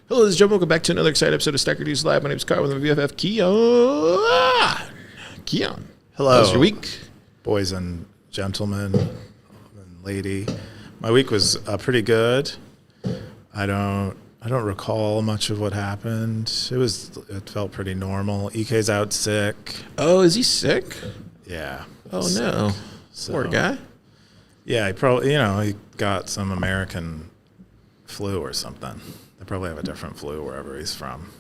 Hello, this is Joe. Welcome back to another exciting episode of Stacker.News Live. My name is Car with my BFF, Keyan. Keyan, hello. How was your week? Boys and gentlemen and lady. My week was pretty good. I don't recall much of what happened. It felt pretty normal. EK's out sick. Oh, is he sick? Yeah. Oh, no. Poor guy. Yeah, he probably, he got some American flu or something. They probably have a different flu wherever he's from.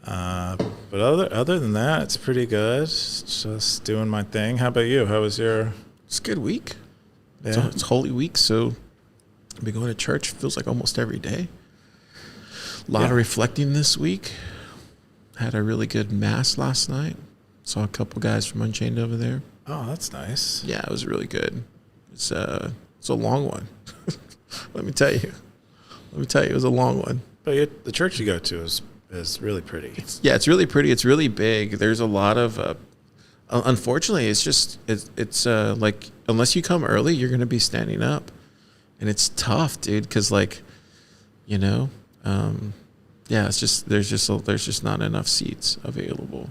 But other than that, it's pretty good. Just doing my thing. How about you? How was your... It's a good week. Yeah. It's Holy Week, so I've been going to church. Feels like almost every day. A lot of reflecting this week. Had a really good mass last night. Saw a couple guys from Unchained over there. Oh, that's nice. Yeah, it was really good. It's a long one. Let me tell you. It was a long one. But the church you go to is really pretty. It's really pretty. It's really big. There's a lot of... unfortunately, it's like, unless you come early, you're going to be standing up. And it's tough, dude, because, it's just there's just not enough seats available.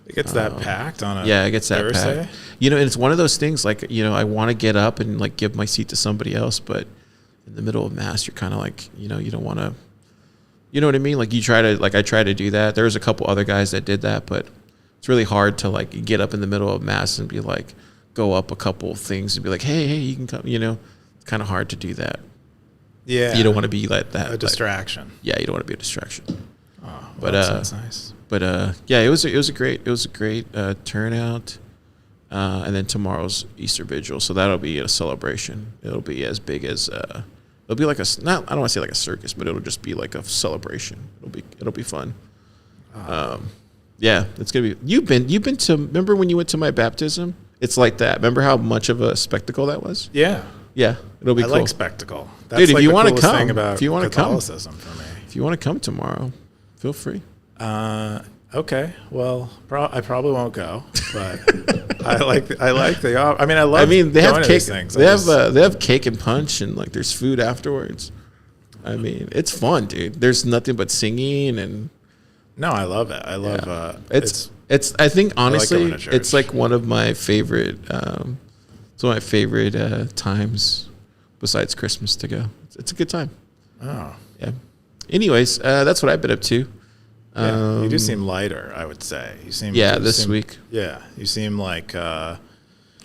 It gets that packed on a it gets that Thursday? packed. And it's one of those things, I want to get up and, give my seat to somebody else, but in the middle of mass, you're kind of you don't want to, you know what I mean? I try to do that. There was a couple other guys that did that, but it's really hard to get up in the middle of mass and be go up a couple things and be hey, you can come, it's kind of hard to do that. Yeah. You don't want to be that. A distraction. Yeah. You don't want to be a distraction. Oh, well, but, that sounds nice. But it was a great turnout. And then tomorrow's Easter Vigil. So that'll be a celebration. It'll be as big as, it'll be I don't want to say like a circus, but it'll just be like a celebration. It'll be fun. Yeah, it's gonna be. You've been to. Remember when you went to my baptism? It's like that. Remember how much of a spectacle that was? Yeah, it'll be cool. I like spectacle. That's dude, if you want to come, thing about if you want to come, Catholicism for me. If you want to come tomorrow, feel free. Okay. Well, I probably won't go, but I like the. I mean, they have cake. Things. They have cake and punch, and there's food afterwards. I mean, it's fun, dude. There's nothing but singing and. No, I love it. I love it's. I think honestly, it's one of my favorite. It's one of my favorite times, besides Christmas, to go. It's a good time. Oh yeah. Anyways, that's what I've been up to. Yeah, you do seem lighter, I would say. You seem this week. Yeah, you seem looser,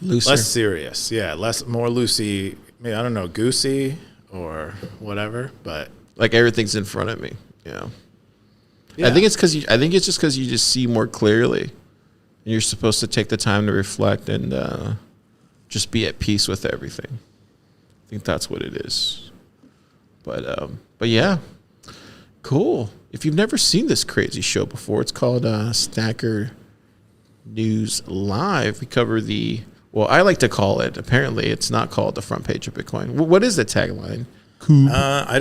less serious. Yeah, more loosey. I don't know, goosey or whatever, but everything's in front of me. Yeah. Yeah. I think it's just because you just see more clearly, and you're supposed to take the time to reflect and just be at peace with everything. I think that's what it is. But yeah, cool. If you've never seen this crazy show before, it's called Stacker.News Live. We cover I like to call it. Apparently, it's not called the front page of Bitcoin. What is the tagline? I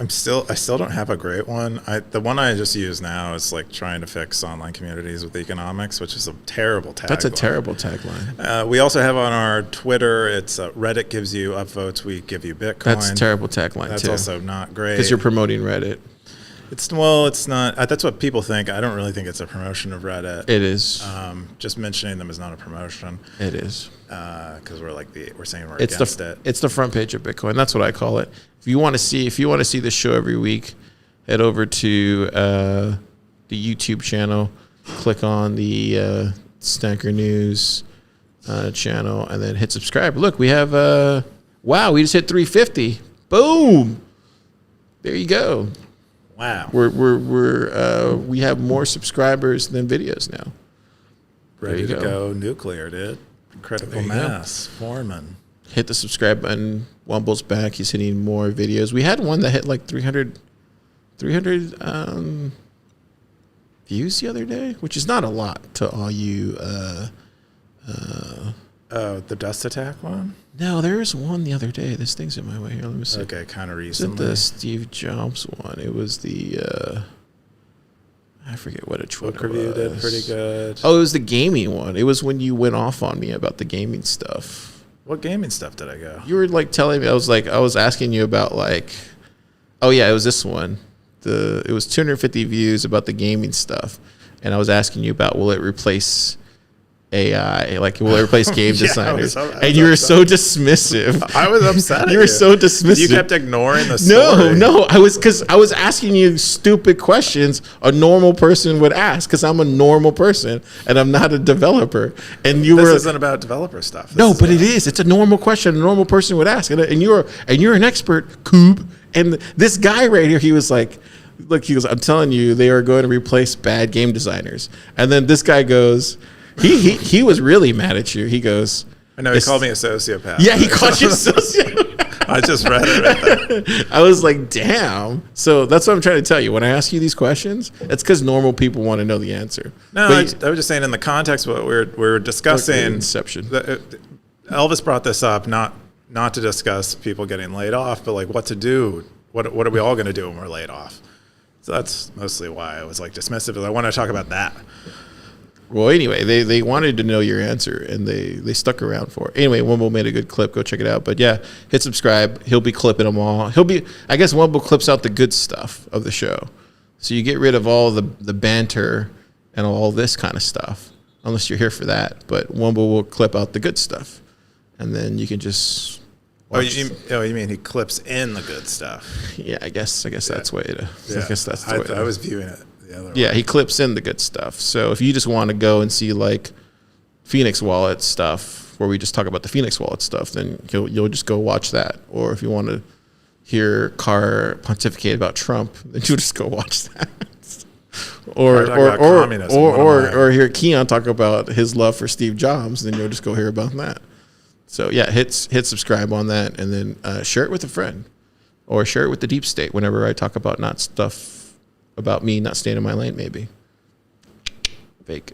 still don't have a great one. The one I just use now is trying to fix online communities with economics, which is a terrible tagline. That's a terrible tagline. We also have on our Twitter, it's Reddit gives you upvotes, we give you Bitcoin. That's a terrible tagline. That's too. Also not great. Because you're promoting Reddit. It's not. That's what people think. I don't really think it's a promotion of Reddit. It is. Just mentioning them is not a promotion. It is. Because we're saying we're against it. It's the front page of Bitcoin. That's what I call it. If you want to see this show every week, head over to the YouTube channel, click on the Stacker.News channel, and then hit subscribe. Look, we have we just hit 350. Boom. There you go. Wow. We have more subscribers than videos now. Ready to go nuclear, dude. Critical mass forming. Hit the subscribe button. Womble's back. He's hitting more videos. We had one that hit 300 views the other day, which is not a lot to all you. The dust attack one? No, there was one the other day. This thing's in my way here. Let me see. Okay, kind of recently. It was the Steve Jobs one. It was the I forget what it was. Book review did pretty good. Oh, it was the gaming one. It was when you went off on me about the gaming stuff. What gaming stuff did I go? You were telling me. I was asking you about oh yeah, it was this one. it was 250 views about the gaming stuff, and I was asking you about will it replace AI, like will it replace game designers? And you were so dismissive. I was upset. You were so dismissive. You kept ignoring the story. No, I was asking you stupid questions a normal person would ask because I'm a normal person and I'm not a developer. And this isn't about developer stuff. But it is. It's a normal question a normal person would ask, and you're an expert, Coob. And this guy right here, he was like, look, he goes, I'm telling you, they are going to replace bad game designers. And then this guy goes. He was really mad at you. He goes, I know, he called me a sociopath. Yeah, he called you a sociopath. I just read it right there. I was like, damn. So that's what I'm trying to tell you. When I ask you these questions, it's because normal people want to know the answer. No, I was just saying in the context of what we're discussing. Inception. Elvis brought this up, not to discuss people getting laid off, but like what to do. What are we all going to do when we're laid off? So that's mostly why I was like dismissive. I want to talk about that. Well, anyway, they wanted to know your answer, and they stuck around for it. Anyway, Wumble made a good clip. Go check it out. But yeah, hit subscribe. He'll be clipping them all. I guess Wumble clips out the good stuff of the show. So you get rid of all the banter and all this kind of stuff, unless you're here for that. But Wumble will clip out the good stuff, and then you can just watch. You mean he clips in the good stuff? Yeah, I guess that's way to. Yeah. I guess that's the way. I was viewing it. Yeah, he clips in the good stuff. So if you just want to go and see like Phoenix Wallet stuff, where we just talk about the Phoenix Wallet stuff, then you'll just go watch that. Or if you want to hear Car pontificate about Trump, then you'll just go watch that. or hear Keyan talk about his love for Steve Jobs, then you'll just go hear about that. So yeah, hit subscribe on that, and then share it with a friend, or share it with the deep state whenever I talk about about me not staying in my lane, maybe. Fake.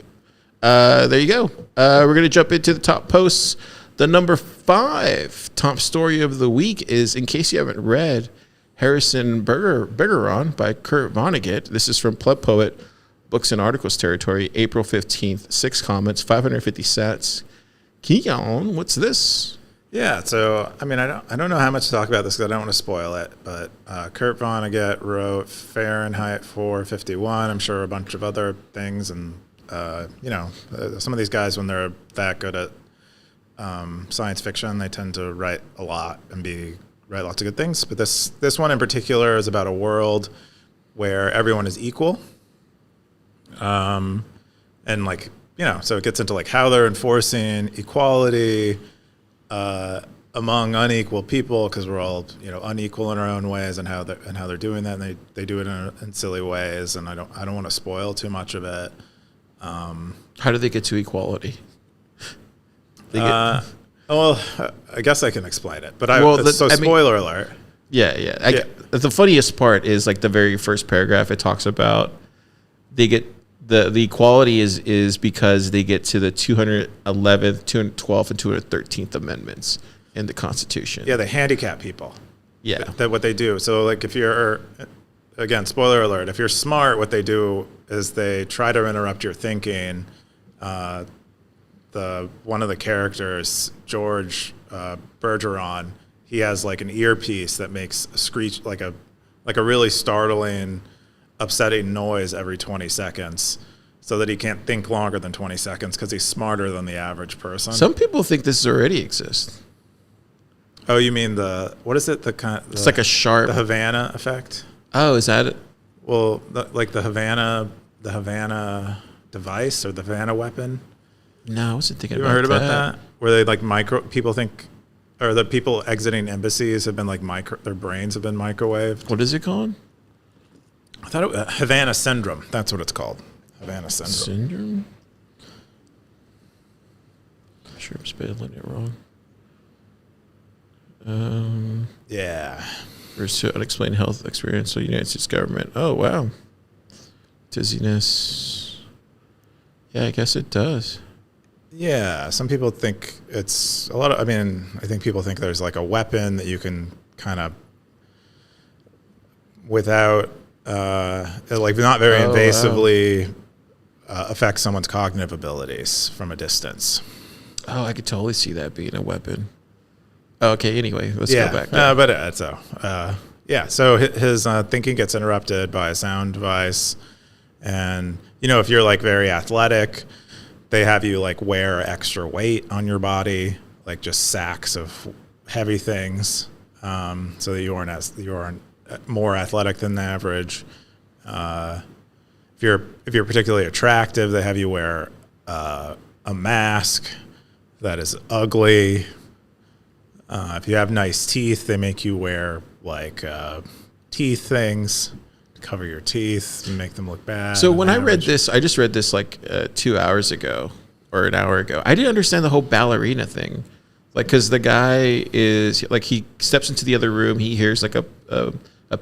There you go. We're going to jump into the top posts. The number 5 top story of the week is, in case you haven't read, Harrison Bergeron by Kurt Vonnegut. This is from Pleb Poet, Books and Articles territory, April 15th. 6 comments, 550 sats. Keyan, what's this? Yeah, so I mean, I don't know how much to talk about this because I don't want to spoil it. But Kurt Vonnegut wrote Fahrenheit 451. I'm sure a bunch of other things, and some of these guys, when they're that good at science fiction, they tend to write a lot and write lots of good things. But this one in particular is about a world where everyone is equal, and so it gets into like how they're enforcing equality among unequal people, because we're all unequal in our own ways, and how they're doing that, and they do it in silly ways, and I don't want to spoil too much of it. How do they get to equality? I guess I can explain it, but spoiler alert. Yeah. The funniest part is like the very first paragraph. It talks about they get the equality is because they get to the 211th, 212th, and 213th amendments in the Constitution. Yeah, they handicap people. Yeah, that what they do. So like if you're, again, spoiler alert, if you're smart, what they do is they try to interrupt your thinking. One of the characters, George Bergeron, he has like an earpiece that makes a screech, like a really startling, upsetting noise every 20 seconds, so that he can't think longer than 20 seconds because he's smarter than the average person. Some people think this already exists. Oh, you mean what is it? It's like a sharp. The Havana effect. Oh, is that it? Well, like the Havana device or the Havana weapon. No, I wasn't thinking about that. You ever heard about that? Where they like people think, or the people exiting embassies have been like their brains have been microwaved. What is it called? I thought Havana syndrome. That's what it's called. Havana syndrome. I'm sure I'm spelling it wrong. Yeah. Refers to unexplained health experience of the United States government. Oh, wow. Dizziness. Yeah, I guess it does. Yeah, some people think it's a lot of, I think people think there's like a weapon that you can kind of, without, like not very invasively affect someone's cognitive abilities from a distance. Oh, I could totally see that being a weapon. Okay, anyway, let's go back. But Yeah, so his thinking gets interrupted by a sound device. And, if you're like very athletic, they have you like wear extra weight on your body, like just sacks of heavy things, so that you aren't more athletic than the average. If you're particularly attractive, they have you wear a mask that is ugly. If you have nice teeth, they make you wear like teeth things to cover your teeth and make them look bad. So when I read this, I just read this like 2 hours ago or an hour ago. I didn't understand the whole ballerina thing. Like, because the guy is like, he steps into the other room, he hears like a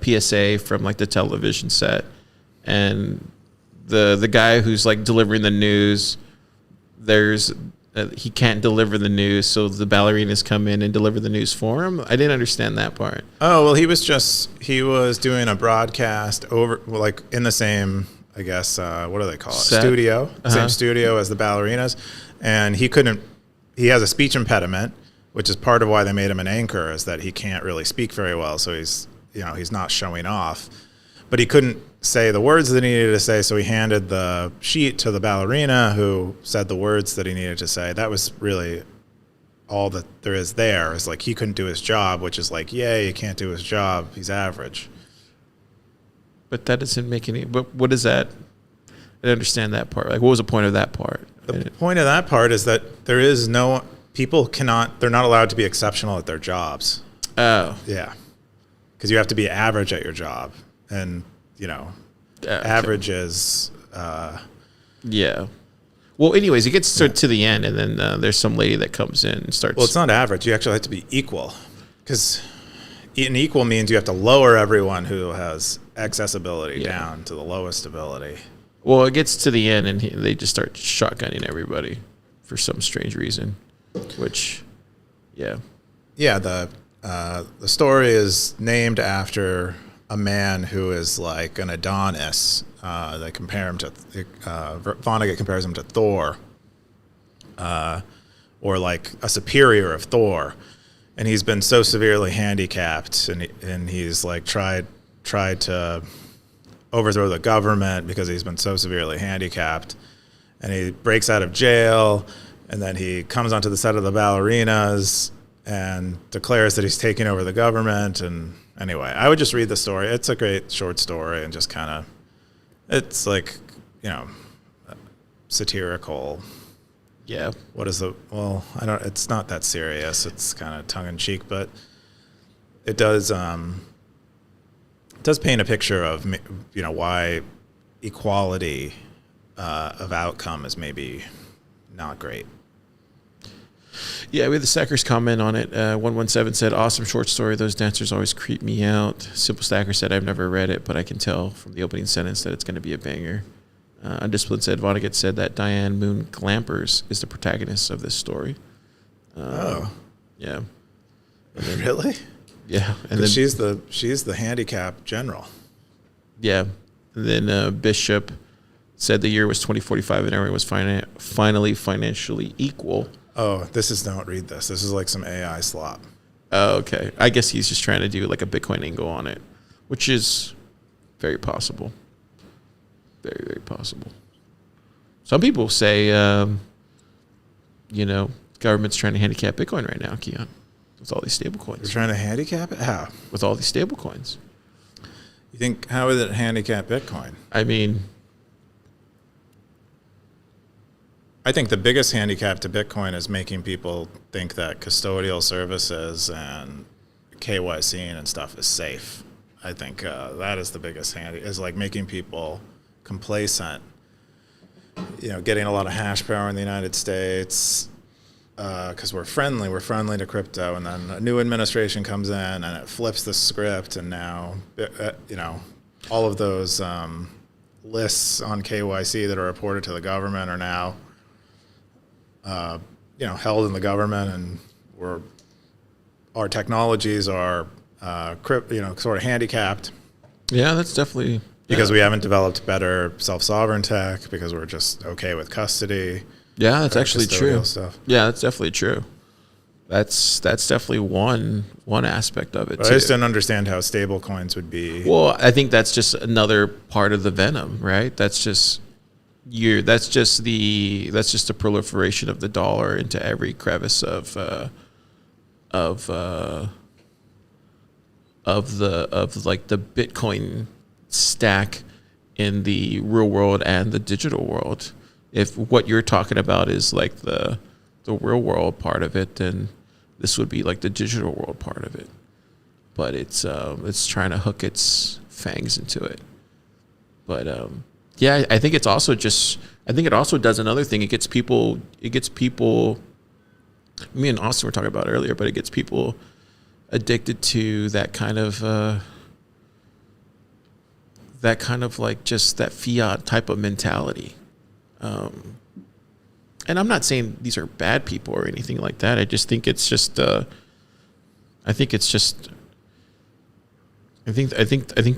PSA from like the television set, and the guy who's like delivering the news, he can't deliver the news, so the ballerinas come in and deliver the news for him. I didn't understand that part. Oh, well, he was doing a broadcast over, like in the same, I guess, what do they call it? Set. Studio. Same studio as the ballerinas. And he has a speech impediment, which is part of why they made him an anchor, is that he can't really speak very well. So he's not showing off, but he couldn't say the words that he needed to say. So he handed the sheet to the ballerina, who said the words that he needed to say. That was really all that there is there, is like he couldn't do his job, which is like, yay, he can't do his job. He's average. But that doesn't make any, but what is that? I didn't understand that part. Like, what was the point of that part? The point of that part is that they're not allowed to be exceptional at their jobs. Oh. Yeah. Because you have to be average at your job. And, average is... yeah. Well, anyways, it gets to the end, and then there's some lady that comes in and starts... Well, it's not average. You actually have to be equal. Because an equal means you have to lower everyone who has accessibility down to the lowest ability. Well, it gets to the end, and they just start shotgunning everybody for some strange reason, which, yeah. Yeah, the story is named after a man who is like an Adonis. They compare him to Vonnegut compares him to Thor, or like a superior of Thor, and he's been so severely handicapped, and he's like tried to overthrow the government because he's been so severely handicapped, and he breaks out of jail, and then he comes onto the set of the ballerinas and declares that he's taking over the government. And anyway, I would just read the story. It's a great short story, and just kind of, it's like, satirical. Yeah. It's not that serious. It's kind of tongue in cheek, but it does paint a picture of, why equality of outcome is maybe not great. Yeah, we had the Stackers comment on it. 117 said, awesome short story. Those dancers always creep me out. Simple Stacker said, I've never read it, but I can tell from the opening sentence that it's going to be a banger. Undisciplined said, Vonnegut said that Diane Moon Glampers is the protagonist of this story. Yeah. Really? Yeah. And then she's the handicap general. Yeah. And then Bishop said the year was 2045 and everyone was finally financially equal. Oh, don't read this. This is like some AI slop. Oh, okay. I guess he's just trying to do like a Bitcoin angle on it, which is very possible. Very, very possible. Some people say, government's trying to handicap Bitcoin right now, Keyan, with all these stable coins. They're trying to handicap it? How? With all these stable coins. You think, how would it handicap Bitcoin? I think the biggest handicap to Bitcoin is making people think that custodial services and KYC and stuff is safe. I think that is the biggest is like making people complacent. Getting a lot of hash power in the United States because we're friendly to crypto, and then a new administration comes in and it flips the script, and now all of those lists on KYC that are reported to the government are now held in the government, and our technologies are sort of handicapped. Yeah, that's definitely because we haven't developed better self-sovereign tech, because we're just okay with custody. Yeah, that's actually true. Stuff. Yeah, that's definitely true. That's definitely one aspect of it. But I just don't understand how stable coins would be. Well, I think that's just another part of the venom, right? That's just the proliferation of the dollar into every crevice of the Bitcoin stack in the real world and the digital world. If what you're talking about is like the real world part of it, then this would be like the digital world part of it. But it's trying to hook its fangs into it. But yeah, I think it also does another thing. It gets people. Me and Austin were talking about earlier, but it gets people addicted to that kind of like just that fiat type of mentality. And I'm not saying these are bad people or anything like that. I just think it's just. I think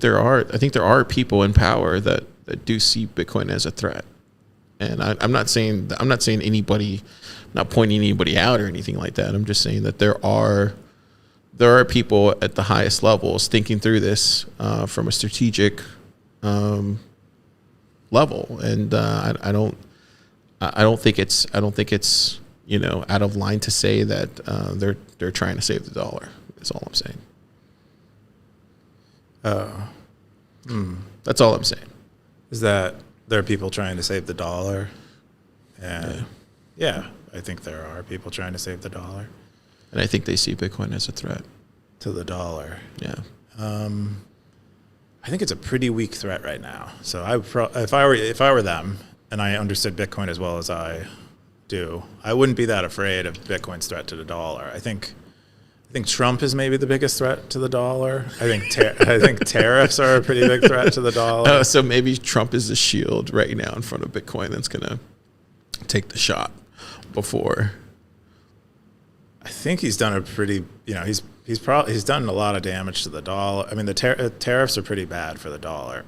there are people in power that do see Bitcoin as a threat, and I'm not saying anybody, not pointing anybody out or anything like that. I'm just saying that there are people at the highest levels thinking through this from a strategic level, and I don't think it's out of line to say that they're trying to save the dollar. Is all I'm saying. That's all I'm saying. Is that there are people trying to save the dollar? And yeah, I think there are people trying to save the dollar. And I think they see Bitcoin as a threat to the dollar. Yeah. I think it's a pretty weak threat right now. So if I were them and I understood Bitcoin as well as I do, I wouldn't be that afraid of Bitcoin's threat to the dollar. I think Trump is maybe the biggest threat to the dollar. I think tariffs are a pretty big threat to the dollar. Oh, so maybe Trump is the shield right now in front of Bitcoin that's going to take the shot before. I think he's done a pretty, he's done a lot of damage to the dollar. I mean, the tariffs are pretty bad for the dollar.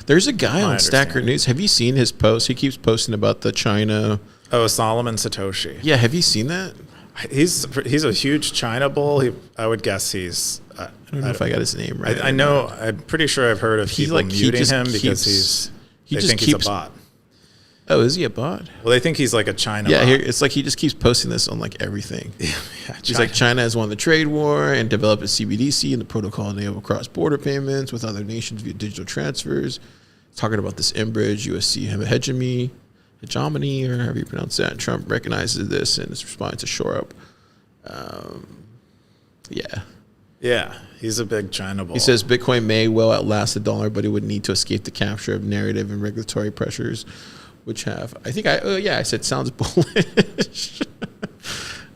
There's a guy on Stacker.News. Have you seen his post? He keeps posting about the China. Oh, Solomon Satoshi. Yeah, have you seen that? He's a huge China bull. I would guess he's. I don't know if I got his name right. I know. I'm pretty sure I've heard of people muting him because they think he's a bot. Oh, is he a bot? Well, they think he's like a China bot. It's like he just keeps posting this on like everything. He's like, China has won the trade war and developed a CBDC and the protocol to enable cross-border payments with other nations via digital transfers. Talking about this Enbridge USC hegemony, or however you pronounce that. Trump recognizes this and is responding to shore up. Yeah, he's a big China bull. He says Bitcoin may well outlast the dollar, but it would need to escape the capture of narrative and regulatory pressures, which have, I said sounds bullish.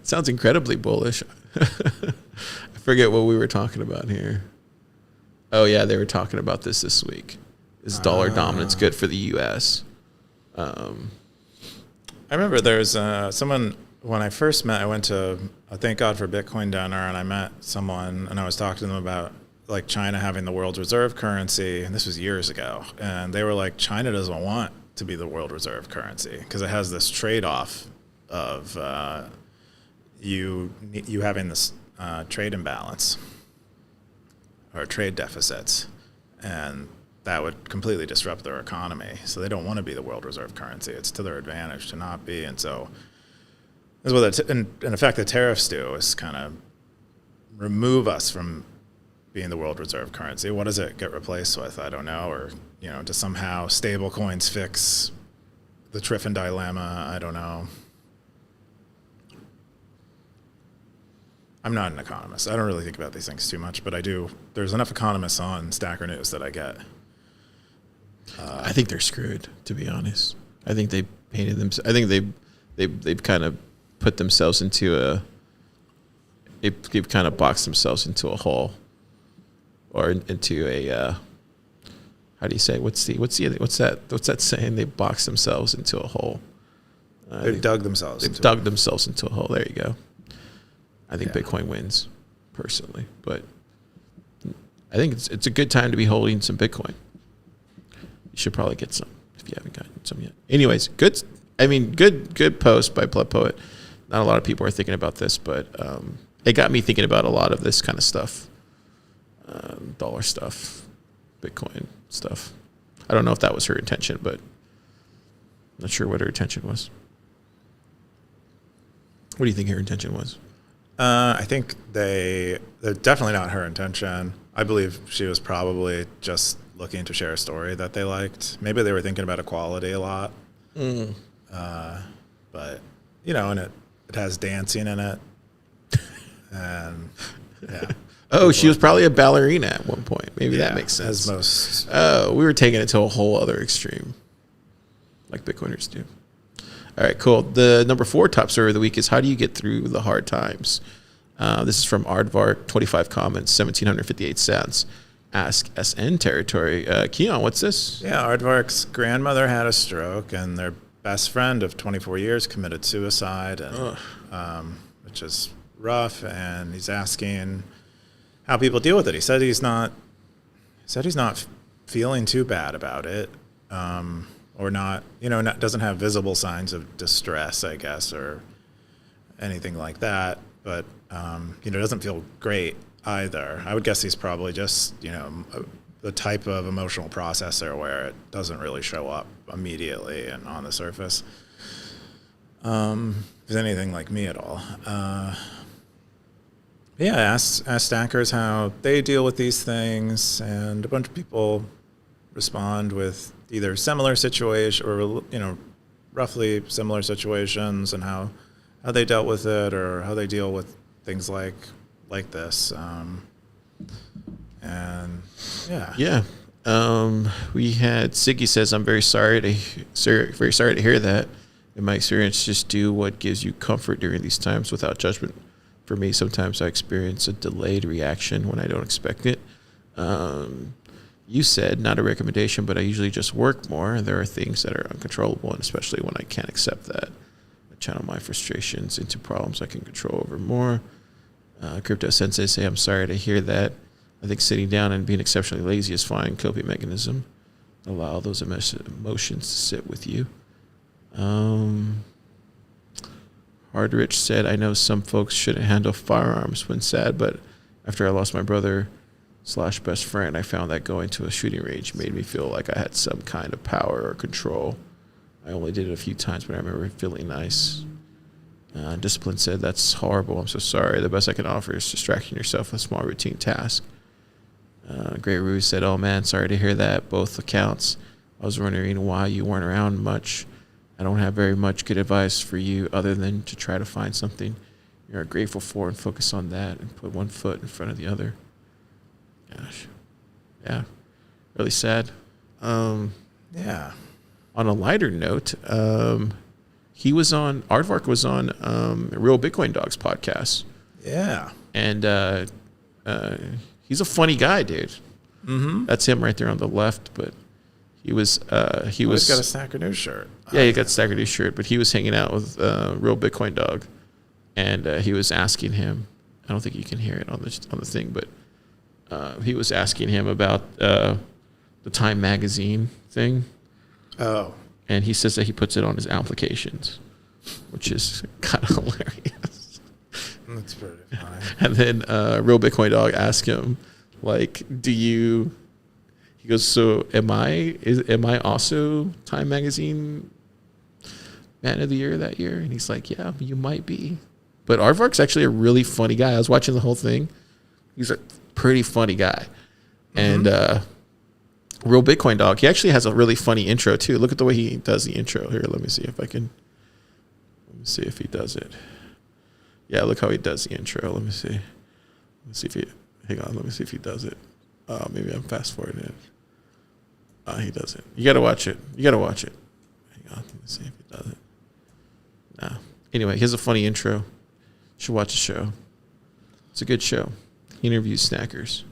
Sounds incredibly bullish. I forget what we were talking about here. Oh yeah, they were talking about this week. Is dollar dominance good for the U.S.? I remember there's someone, when I first met, I went to a Thank God for Bitcoin dinner, and I met someone, and I was talking to them about like China having the world's reserve currency, and this was years ago, and they were like, China doesn't want to be the world reserve currency because it has this trade-off of you having this trade imbalance or trade deficits, and that would completely disrupt their economy. So they don't want to be the world reserve currency. It's to their advantage to not be. And so that's what in effect the tariffs do, is kind of remove us from being the world reserve currency. What does it get replaced with? I don't know. Or, to somehow stable coins fix the Triffin dilemma. I don't know. I'm not an economist. I don't really think about these things too much, but I do. There's enough economists on Stacker.News that I get. I think they're screwed, to be honest. I think they painted them. I think they've kind of put themselves into they've kind of boxed themselves into a hole, or into a how do you say? What's that saying? They boxed themselves into a hole. They've dug themselves into a hole. There you go. I think Bitcoin wins, personally, but I think it's a good time to be holding some Bitcoin. You should probably get some if you haven't gotten some yet. Anyways, good post by Blood Poet. not a lot of people are thinking about this, but it got me thinking about a lot of this kind of stuff, dollar stuff, Bitcoin stuff. I don't know if that was her intention, but I'm not sure what her intention was. What do you think her intention was? I think they're definitely not her intention. I believe she was probably just looking to share a story that they liked. Maybe they were thinking about equality a lot. But, and it has dancing in it. And, yeah. Oh, she was probably a ballerina at one point. Maybe that makes sense. As most. Oh, we were taking it to a whole other extreme, like Bitcoiners do. All right, cool. The number 4 top story of the week is how do you get through the hard times? This is from Aardvark, 25 comments, 1,758 cents. Ask SN territory. Keyan, what's this? Yeah, Aardvark's grandmother had a stroke, and their best friend of 24 years committed suicide, and, which is rough. And he's asking how people deal with it. He said he's not feeling too bad about it. Or not, doesn't have visible signs of distress, I guess, or anything like that. But, doesn't feel great either. I would guess he's probably just, the type of emotional processor where it doesn't really show up immediately and on the surface. If he's anything like me at all. Ask stackers how they deal with these things, and a bunch of people respond with either similar situation or roughly similar situations and how they dealt with it or how they deal with things like this. We had Siggy says, I'm very sorry to hear that. In my experience, just do what gives you comfort during these times without judgment. For me, sometimes I experience a delayed reaction when I don't expect it. You said, not a recommendation, but I usually just work more. There are things that are uncontrollable, and especially when I can't accept that. I channel my frustrations into problems I can control over more. Crypto Sensei say, I'm sorry to hear that. I think sitting down and being exceptionally lazy is fine coping mechanism. Allow those emotions to sit with you. Hardrich said, I know some folks shouldn't handle firearms when sad, but after I lost my brother / best friend, I found that going to a shooting range made me feel like I had some kind of power or control. I only did it a few times, but I remember feeling nice. Discipline said, that's horrible. I'm so sorry. The best I can offer is distracting yourself with a small routine task. Great Ruse said, oh man, sorry to hear that. Both accounts. I was wondering why you weren't around much. I don't have very much good advice for you other than to try to find something you're grateful for and focus on that and put one foot in front of the other. Gosh. Yeah. Really sad. On a lighter note, Aardvark was on Real Bitcoin Dogs podcast. Yeah. And he's a funny guy, dude. Mm-hmm. That's him right there on the left, but he was got a Stacker.News shirt. Yeah, he got a Stacker.News shirt, but he was hanging out with Real Bitcoin Dog, and he was asking him. I don't think you can hear it on the thing, but he was asking him about the Time magazine thing. Oh. And he says that he puts it on his applications, which is kind of hilarious. That's pretty funny. And then Real Bitcoin Dog asked him, like, he goes, so am I also Time magazine Man of the Year that year? And he's like, yeah, you might be. But Aardvark's actually a really funny guy. I was watching the whole thing. He's a pretty funny guy. Mm-hmm. And Real Bitcoin Dog, he actually has a really funny intro too. Look at the way he does the intro here. Let me see if he does it. Yeah, look how he does the intro. Let me see if he does it. Maybe I'm fast forwarding it. He doesn't. You gotta watch it. Hang on, let me see if he does it. Nah. Anyway, he has a funny intro. You should watch the show. It's a good show. He interviews snackers.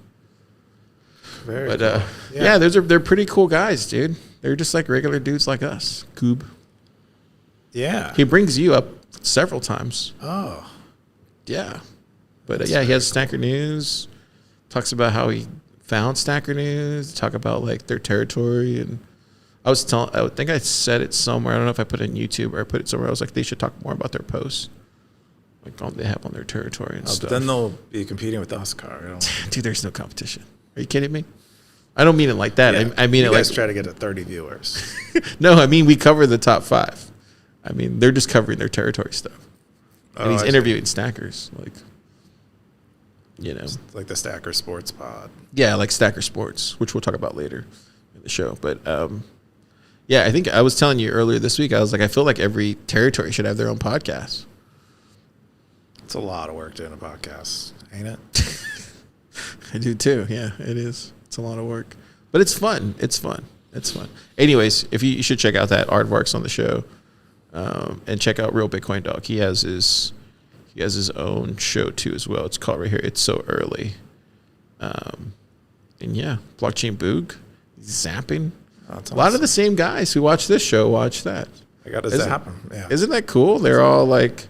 Very cool. Yeah, they're pretty cool guys, dude. They're just like regular dudes like us. Coob. Yeah. He brings you up several times. Oh. Yeah. But he has Stacker.News. Talks about how he found Stacker.News. Talk about like their territory. And I think I said it somewhere. I don't know if I put it on YouTube or I put it somewhere. I was like, they should talk more about their posts. like they have on their territory and stuff. But then they'll be competing with us, Car. Dude, there's no competition. Are you kidding me? I don't mean it like that. Yeah, I mean you it guys like try to get to 30 viewers. no. I mean we cover the top 5. I mean they're just covering their territory stuff, and he's interviewing stackers, like It's like the Stacker Sports Pod. Yeah, like Stacker Sports, which we'll talk about later in the show. But yeah, I think I was telling you earlier this week. I was like, I feel like every territory should have their own podcast. It's a lot of work doing a podcast, ain't it? I do too. Yeah, it is. It's a lot of work, but it's fun. It's fun. It's fun. Anyways, if you should check out that Aardvark's on the show, and check out Real Bitcoin Dog. He has his own show too as well. It's called right here. It's So Early. And yeah, Blockchain Boog, zapping. That's a lot of the same guys who watch this show watch that. I got to zap them. Yeah. Isn't that cool? They're all like,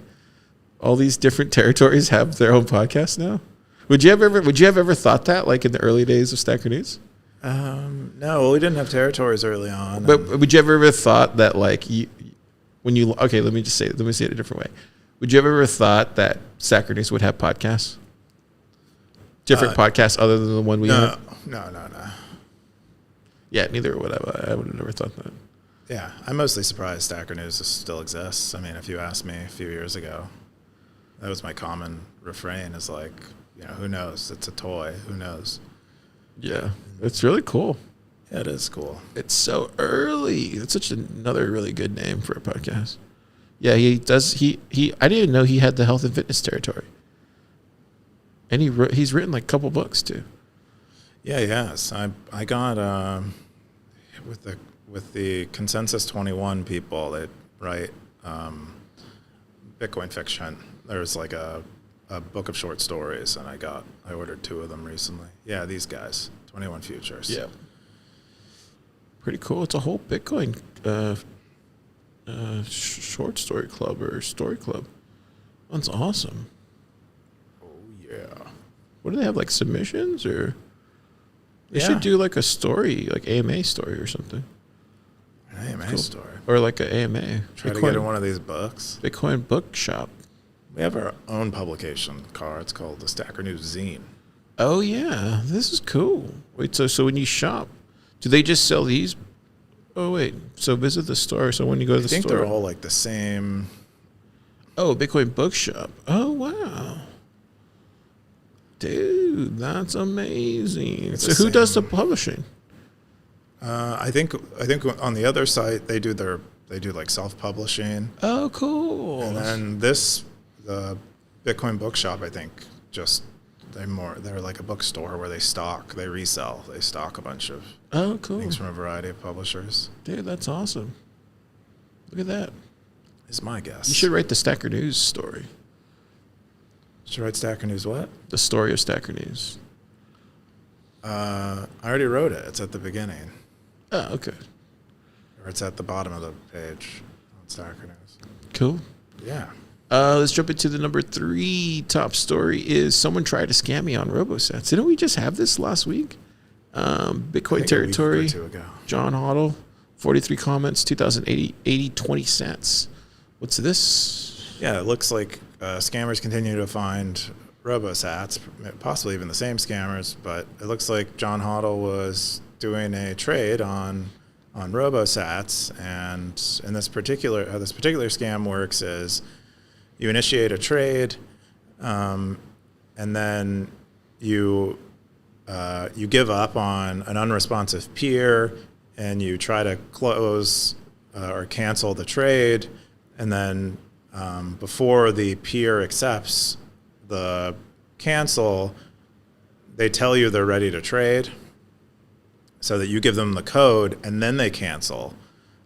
all these different territories have their own podcast now. Would you have ever thought that, like in the early days of Stacker.News? No, we didn't have territories early on. But would you ever thought that, like, let me say it a different way. Would you ever thought that Stacker.News would have podcasts? Different podcasts other than the one we have? No. Yeah, neither would I. I would have never thought that. Yeah, I'm mostly surprised Stacker.News still exists. I mean, if you asked me a few years ago, that was my common refrain is like, who knows? It's a toy. Who knows? Yeah, it's really cool. Yeah, it is cool. It's So Early. It's such another really good name for a podcast. Yeah, he does. He I didn't even know he had the health and fitness territory. And he's written like a couple books too. Yeah, yes. I got with the Consensus 21 people that write Bitcoin fiction. There's like a book of short stories, and I ordered 2 of them recently. Yeah, these guys, 21 Futures. Yeah, pretty cool. It's a whole Bitcoin short story club or story club. That's awesome. Oh yeah. What do they have, like submissions, or they Yeah. should do like a story, like AMA story or something, An AMA story. or like an AMA. Try to get in one of these books. Bitcoin bookshop. We have our own publication, Car. It's called the Stacker.News Zine. Oh yeah, this is cool. Wait, so when you shop, do they just sell these? Oh wait, so visit the store. So when you go to the store, I think they're all like the same. Oh, Bitcoin bookshop. Oh wow, dude, that's amazing. It's So the who does the same. publishing? I think on the other site they do like self-publishing, Oh, cool. and then the Bitcoin bookshop, I think they're like a bookstore where they resell a bunch of Oh, cool. things from a variety of publishers. Dude, that's awesome. Look at that. Is my guess. You should write the Stacker.News story. Should write Stacker.News what? The story of Stacker.News. I already wrote it. It's at the beginning, Oh, okay. or it's at the bottom of the page on Stacker.News. Cool. Yeah. Let's jump into the number 3 top story. Is someone tried to scam me on RoboSats? Didn't we just have this last week? Bitcoin territory. A week or 2 ago. John Hoddle, 43 comments, 2,080, 20 cents. What's this? Yeah, it looks like scammers continue to find RoboSats, possibly even the same scammers, but it looks like John Hoddle was doing a trade on RoboSats, and in this particular how this particular scam works is you initiate a trade, and then you give up on an unresponsive peer, and you try to close or cancel the trade, and then before the peer accepts the cancel, they tell you they're ready to trade, so that you give them the code, and then they cancel,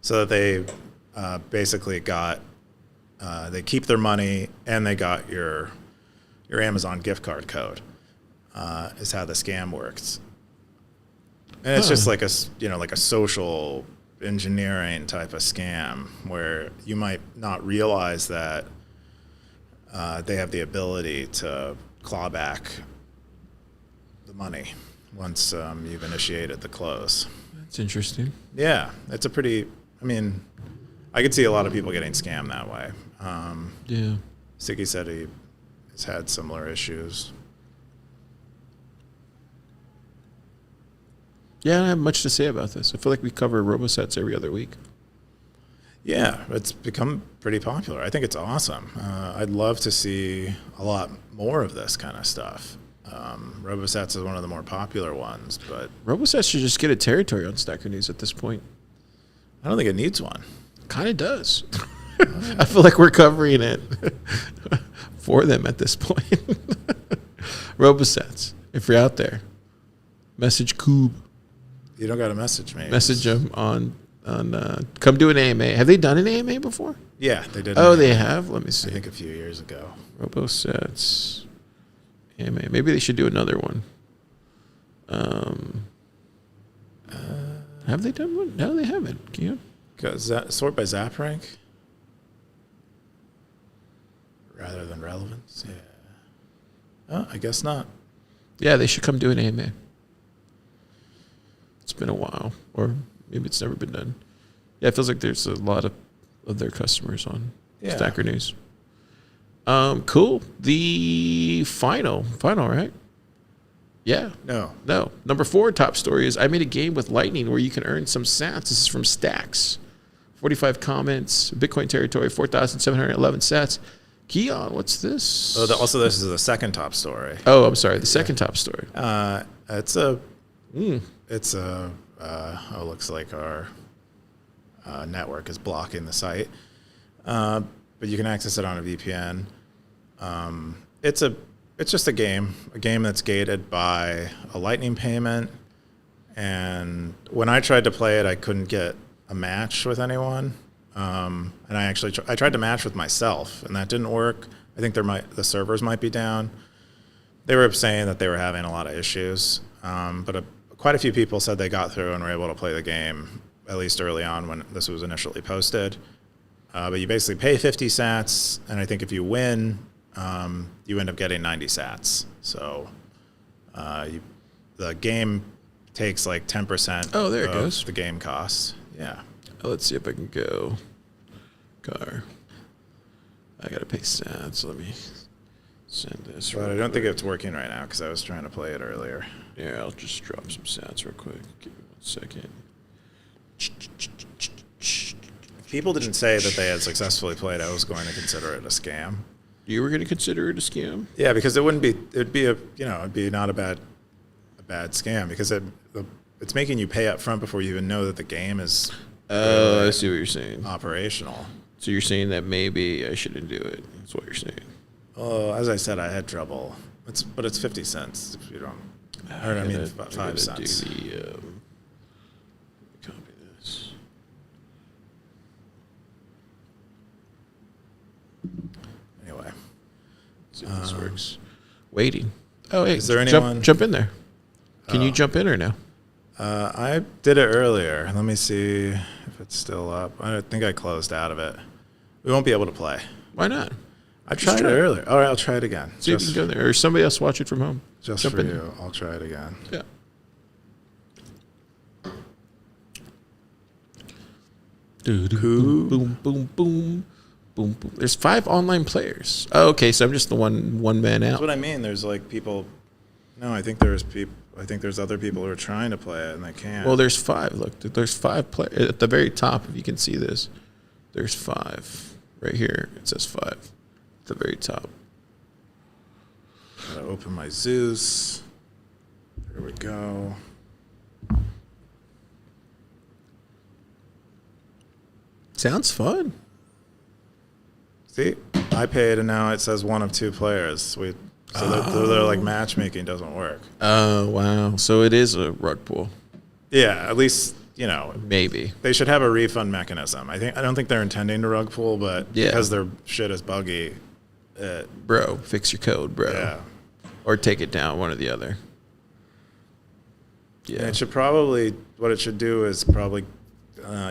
so that they basically they keep their money, and they got your Amazon gift card code. Is how the scam works, and it's just like a social engineering type of scam where you might not realize that they have the ability to claw back the money once you've initiated the close. That's interesting. Yeah, it's I could see a lot of people getting scammed that way. Yeah. Siggy said has had similar issues. Yeah, I don't have much to say about this. I feel like we cover RoboSats every other week. Yeah, it's become pretty popular. I think it's awesome. I'd love to see a lot more of this kind of stuff. RoboSats is one of the more popular ones, but RoboSats should just get a territory on Stacker.News at this point. I don't think it needs one. Kind of does. I feel like we're covering it for them at this point. RoboSats, if you're out there, message Coob. You don't got to message me. Message them on come do an AMA. Have they done an AMA before? Yeah, they did. Oh, they have? Let me see. I think a few years ago. RoboSats AMA. Maybe they should do another one. Have they done one? No, they haven't. Can you? Sort by Zap rank? Rather than relevance? Yeah. Oh, I guess not. Yeah, they should come do an AMA. It's been a while. Or maybe it's never been done. Yeah, it feels like there's a lot of their customers on Stacker.News. Cool. The final, right? Yeah. No. Number 4 top story is I made a game with Lightning where you can earn some sats. This is from Stacks. 45 comments, Bitcoin territory, 4,711 sats. Keyan, what's this? Oh, also, this is the second top story. Oh, I'm sorry. The second top story. Looks like our network is blocking the site. But you can access it on a VPN. It's just a game that's gated by a Lightning payment. And when I tried to play it, I couldn't get a match with anyone. And I tried to match with myself, and that didn't work. I think the servers might be down. They were saying that they were having a lot of issues, but quite a few people said they got through and were able to play the game, at least early on when this was initially posted. But you basically pay 50 sats, and I think if you win, you end up getting 90 sats. So the game takes like 10% of the game costs. Yeah. Let's see if I can go. Car. I got to pay sats. Let me send this. But I don't think it's working right now because I was trying to play it earlier. Yeah, I'll just drop some sats real quick. Give me 1 second. If people didn't say that they had successfully played, I was going to consider it a scam. You were going to consider it a scam? Yeah, because it'd be not a bad scam because it's making you pay up front before you even know that the game is I see what you're saying. Operational. So you're saying that maybe I shouldn't do it. That's what you're saying. Oh, as I said, I had trouble. But it's 50 cents if you don't. I mean, 5 cents. Copy this. Anyway. Let's see if this works. Waiting. Oh, hey, is there anyone? Jump in there. Can you jump in or no? I did it earlier. Let me see if it's still up. I think I closed out of it. We won't be able to play. Why not? I tried it earlier. All right, I'll try it again. See if you can go there. Or somebody else watch it from home. Just for you. I'll try it again. Yeah. Boom, boom, boom, boom, boom. There's 5 online players. Oh, okay, so I'm just the one man out. That's what I mean. There's like people. No, I think there's people. I think there's other people who are trying to play it and they can't. Well, there's 5. Look, there's 5 players at the very top. If you can see this, there's 5 right here. It says 5 at the very top. Gotta open my Zeus. Here we go. Sounds fun. See, I paid and now it says 1 of 2 players. So they're like matchmaking doesn't work. Oh, wow. So it is a rug pull. Yeah, at least, maybe. They should have a refund mechanism. I don't think they're intending to rug pull, but because their shit is buggy. Bro, fix your code, bro. Yeah. Or take it down, one or the other. Yeah. And it should probably, what it should do is probably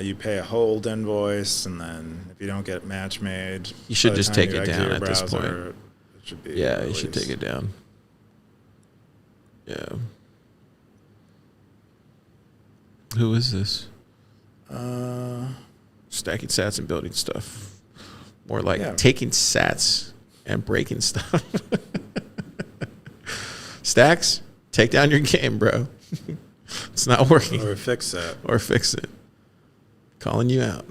you pay a hold invoice, and then if you don't get match made, you should just take it down at this point. It should be released. You should take it down. Yeah. Who is this? Uh, Stacking sats and building stuff. More like taking sats and breaking stuff. Stacks, take down your game, bro. It's not working. Or fix it. Or fix it. Calling you out.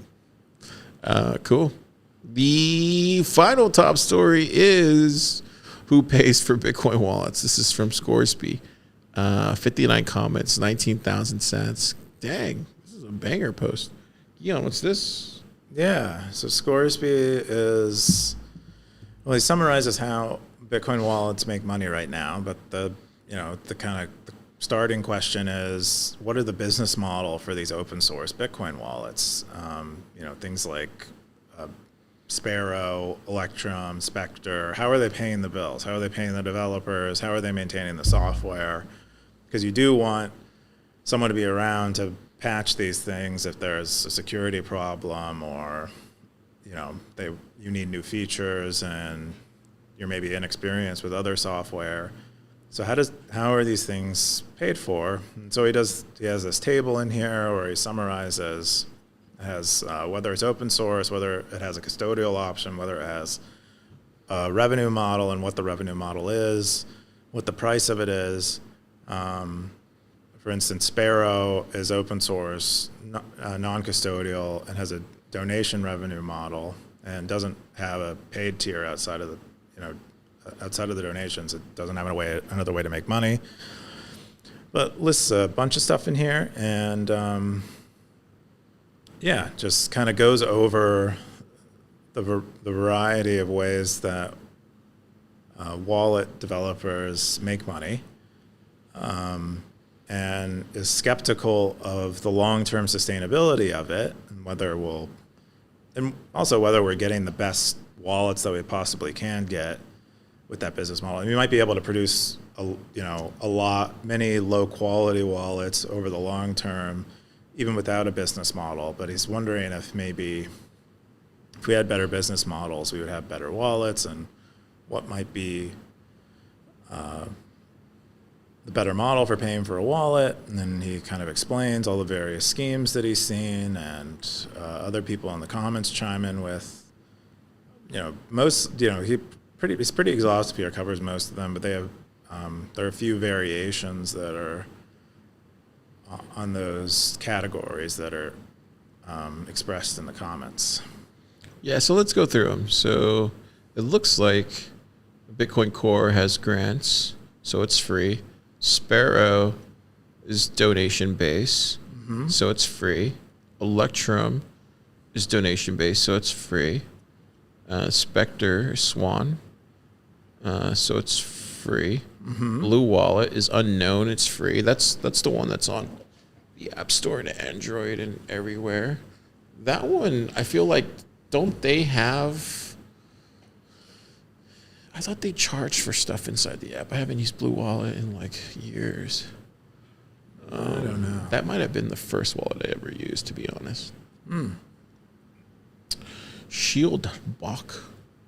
Cool. The final top story is who pays for Bitcoin wallets. This is from Scoresby. 59 comments, 19,000 cents. Dang, this is a banger post. Keyan, what's this? Yeah, so Scoresby is, well, he summarizes how Bitcoin wallets make money right now, but the kind of the starting question is, what are the business model for these open source Bitcoin wallets? Things like Sparrow, Electrum, Spectre. How are they paying the bills? How are they paying the developers? How are they maintaining the software? Because you do want someone to be around to patch these things if there's a security problem, or you need new features and you're maybe inexperienced with other software. So how are these things paid for? And so he has this table in here where he summarizes whether it's open source, whether it has a custodial option, whether it has a revenue model and what the revenue model is, what the price of it is. For instance, Sparrow is open source, non-custodial, and has a donation revenue model, and doesn't have a paid tier outside of the donations. It doesn't have another way to make money. But lists a bunch of stuff in here, and just kind of goes over the variety of ways that wallet developers make money. And is skeptical of the long-term sustainability of it, and also whether we're getting the best wallets that we possibly can get with that business model. And we might be able to produce many low-quality wallets over the long term, even without a business model. But he's wondering if maybe if we had better business models, we would have better wallets, and what might be the better model for paying for a wallet. And then he kind of explains all the various schemes that he's seen, and other people in the comments chime in with, he's pretty exhaustive here, covers most of them, but they have, there are a few variations that are on those categories that are expressed in the comments. Yeah, so let's go through them. So it looks like Bitcoin Core has grants, so it's free. Sparrow is donation based, so it's free. Electrum is donation based, so it's free. Spectre, Swan, so it's free. Blue Wallet is unknown, it's free. That's the one that's on the App Store and Android and everywhere. That one, I feel like, don't they have... I thought they charged for stuff inside the app. I haven't used Blue Wallet in like years. I don't know. That might have been the first wallet I ever used, to be honest. Shield Bach.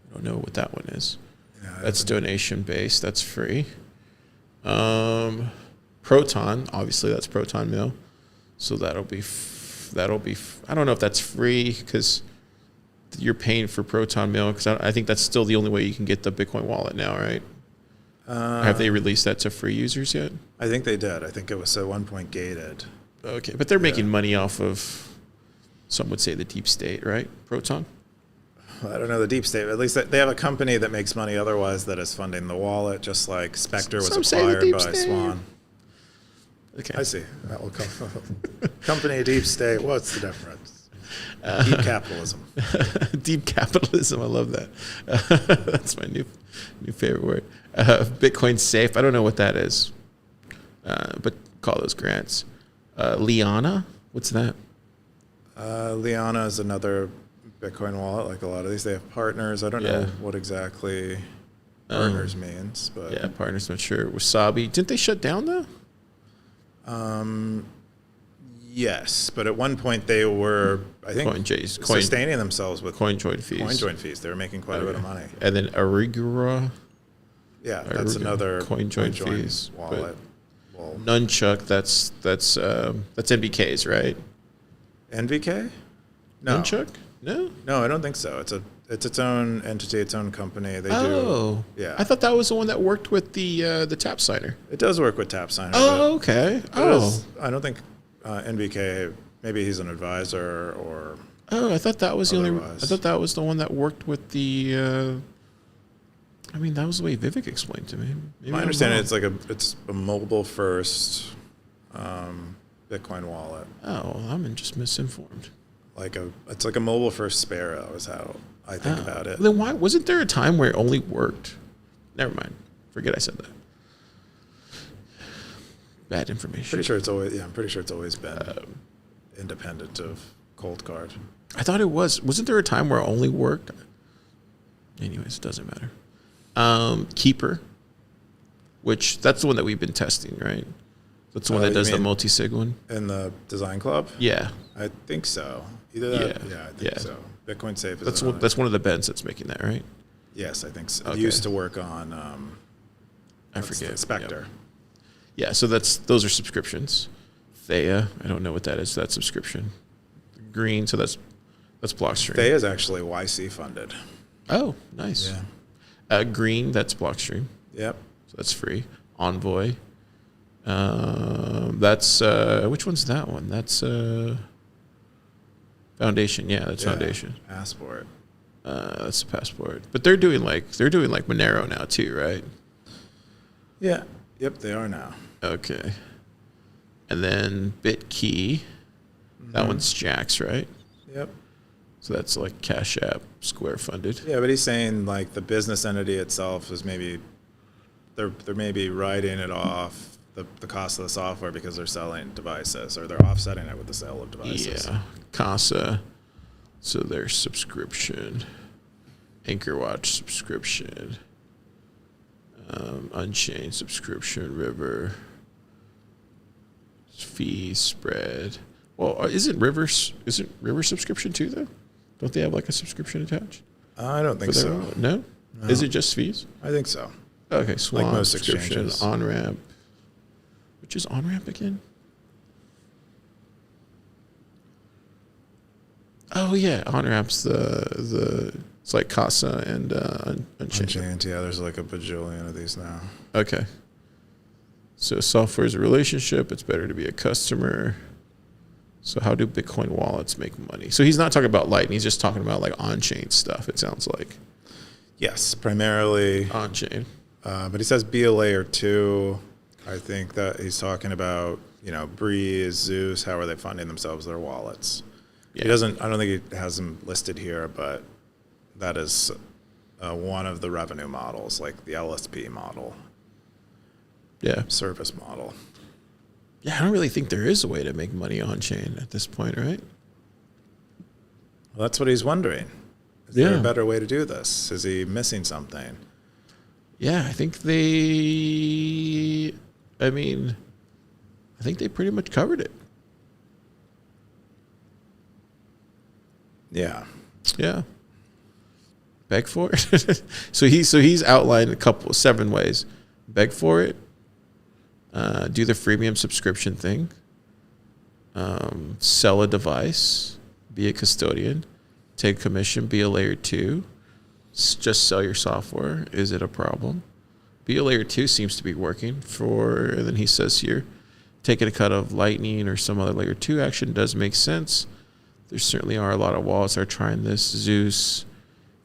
I don't know what that one is. Yeah, that's donation based. That's free. Proton, obviously that's Proton Mill. So that'll be I don't know if that's free because you're paying for Proton Mill, because I think that's still the only way you can get the Bitcoin wallet now, right? Have they released that to free users yet? I think they did. I think it was at one point gated. Okay, but they're making money off of, some would say, the deep state, right? Proton? I don't know the deep state. At least they have a company that makes money otherwise that is funding the wallet, just like Spectre was acquired by Swan. Okay. I see. That will come. Company deep state. What's the difference? Deep capitalism. Deep capitalism. I love that. That's my new favorite word. Bitcoin safe. I don't know what that is, but call those grants. Liana. What's that? Liana is another Bitcoin wallet. Like a lot of these, they have partners. I don't know what exactly partners means, but yeah, partners. Not sure. Wasabi. Didn't they shut down though? Yes, but at one point they were, I think, sustaining themselves with CoinJoin fees. CoinJoin fees. They were making quite a bit of money. And then Arigura. Yeah, that's another CoinJoin fees wallet. Nunchuck. That's NBK's, right? NVK? No. Nunchuck? No. No, I don't think so. It's a it's its own entity, its own company. They do. Yeah. I thought that was the one that worked with the Tap Signer. It does work with Tap Signer. Oh, okay. I don't think NBK. Maybe he's an advisor or. Oh, I thought that was otherwise. I thought that was the one that worked with the. I mean, that was the way Vivek explained to me. Maybe My understanding, it's a mobile first Bitcoin wallet. Oh, well, I'm just misinformed. It's like a mobile first Sparrow is how I think about it. Then why wasn't there a time where it only worked? Never mind. Forget I said that. Bad information. Pretty sure it's always I'm pretty sure it's always been independent of Cold Card. I thought it was. Wasn't there a time where it only worked? Anyways, it doesn't matter. Keeper, which that's the one that we've been testing, right? That's the one that does the multi-sig one. In the design club? Yeah. I think so. Either that. Yeah, I think so. Bitcoin Safe is that's one of the bends that's making that, right? Yes, I think so. Okay. It used to work on I forget. Spectre. Yep. Yeah, so those are subscriptions. Thea, I don't know what that is. That's subscription. Green, so that's Blockstream. Thea is actually YC funded. Oh, nice. Yeah. Green, that's Blockstream. Yep. So that's free. Envoy. That's which one's that one? That's Foundation. Yeah, that's Foundation. Passport. That's the Passport. But they're doing like Monero now too, right? Yeah. Yep, they are now. Okay. And then BitKey. That one's Jax, right? Yep. So that's like Cash App, Square funded. Yeah, but he's saying like the business entity itself is maybe they're maybe writing it off the cost of the software because they're selling devices, or they're offsetting it with the sale of devices. Yeah, Casa. So their subscription, AnchorWatch subscription, Unchained subscription, River fees spread. Well, isn't River subscription too though? Don't they have like a subscription attached? I don't think so. No? Is it just fees? I think so. Okay, Swan like most subscription, exchanges. OnRamp. Which is OnRamp again? Oh yeah, OnRamp's it's like Casa and Unchained. Unchained, yeah, there's like a bajillion of these now. Okay. So software is a relationship. It's better to be a customer. So how do Bitcoin wallets make money? So he's not talking about Lightning. He's just talking about like on-chain stuff, it sounds like. Yes, primarily on-chain. But he says be a layer 2. I think that he's talking about, Breez, Zeus, how are they funding themselves, their wallets. Yeah. I don't think he has them listed here, but that is one of the revenue models, like the LSP model. Yeah. Service model. Yeah, I don't really think there is a way to make money on-chain at this point, right? Well, that's what he's wondering. Is there a better way to do this? Is he missing something? Yeah, I think they pretty much covered it. Yeah. Yeah. Beg for it. So he's outlined 7 ways. Beg for it. Do the freemium subscription thing. Sell a device. Be a custodian. Take commission. Be a layer 2. Just sell your software. Is it a problem? Be a layer 2 seems to be working and then he says here, taking a cut of Lightning or some other layer 2 action does make sense. There certainly are a lot of wallets that are trying this. Zeus,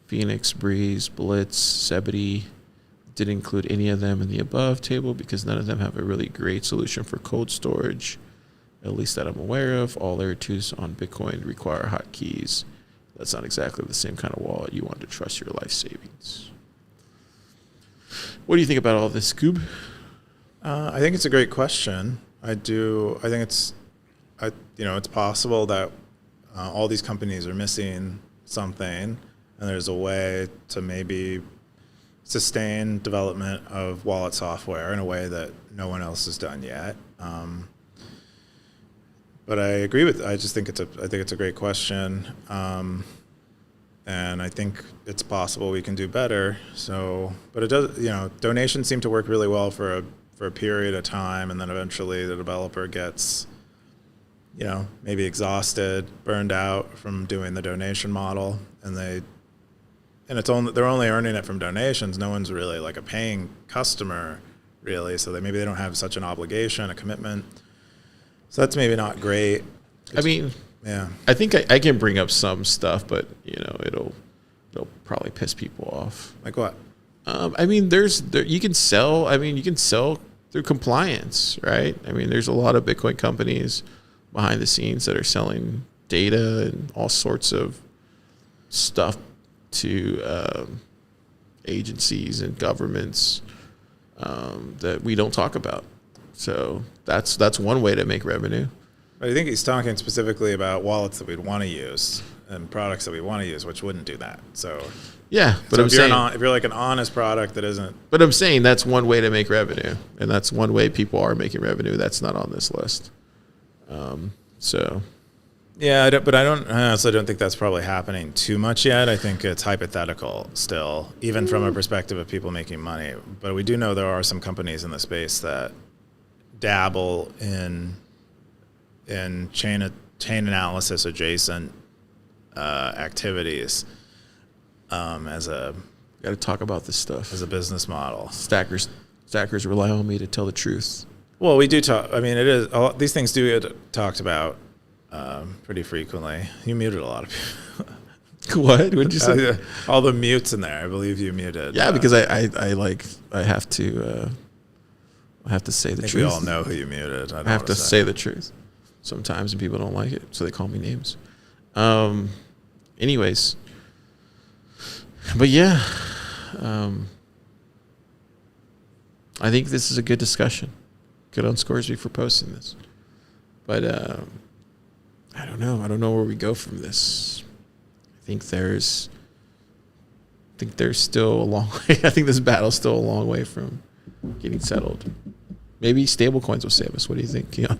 Phoenix, Breez, Blitz, Zebedee. Didn't include any of them in the above table because none of them have a really great solution for cold storage, at least that I'm aware of. All layer 2s on Bitcoin require hotkeys. That's not exactly the same kind of wallet you want to trust your life savings. What do you think about all this, Scoob? I think it's a great question. I think it's possible that all these companies are missing something, and there's a way to maybe sustain development of wallet software in a way that no one else has done yet. But I agree with. I think it's a great question, and I think it's possible we can do better. So, but it does. Donations seem to work really well for a period of time, and then eventually the developer gets, maybe exhausted, burned out from doing the donation model, and they and they're only earning it from donations. No one's really like a paying customer, really. So maybe they don't have such an obligation, a commitment. So that's maybe not great. I mean, yeah, I think I can bring up some stuff, but it'll probably piss people off. Like what? I mean, you can sell. I mean, you can sell through compliance, right? I mean, there's a lot of Bitcoin companies behind the scenes that are selling data and all sorts of stuff to agencies and governments that we don't talk about. So that's one way to make revenue. I think he's talking specifically about wallets that we'd want to use and products that we want to use, which wouldn't do that. So yeah, but if you're like an honest product that isn't. But I'm saying that's one way to make revenue, and that's one way people are making revenue. That's not on this list. So. Yeah, I also don't think that's probably happening too much yet. I think it's hypothetical still, even from a perspective of people making money. But we do know there are some companies in the space that dabble in chain analysis adjacent activities as a. Got to talk about this stuff as a business model. Stackers rely on me to tell the truth. Well, we do talk. I mean, these things do get talked about pretty frequently. You muted a lot of people. What? What did you say? All the mutes in there. I believe you muted. Yeah, because I have to say the truth. We all know who you muted. I have to say the truth sometimes, and people don't like it, so they call me names. Anyways, but yeah, I think this is a good discussion. Good on Scoresby for posting this, but I don't know. I don't know where we go from this. I think there's still a long way. I think this battle's still a long way from getting settled. Maybe stablecoins will save us. What do you think, Keyan?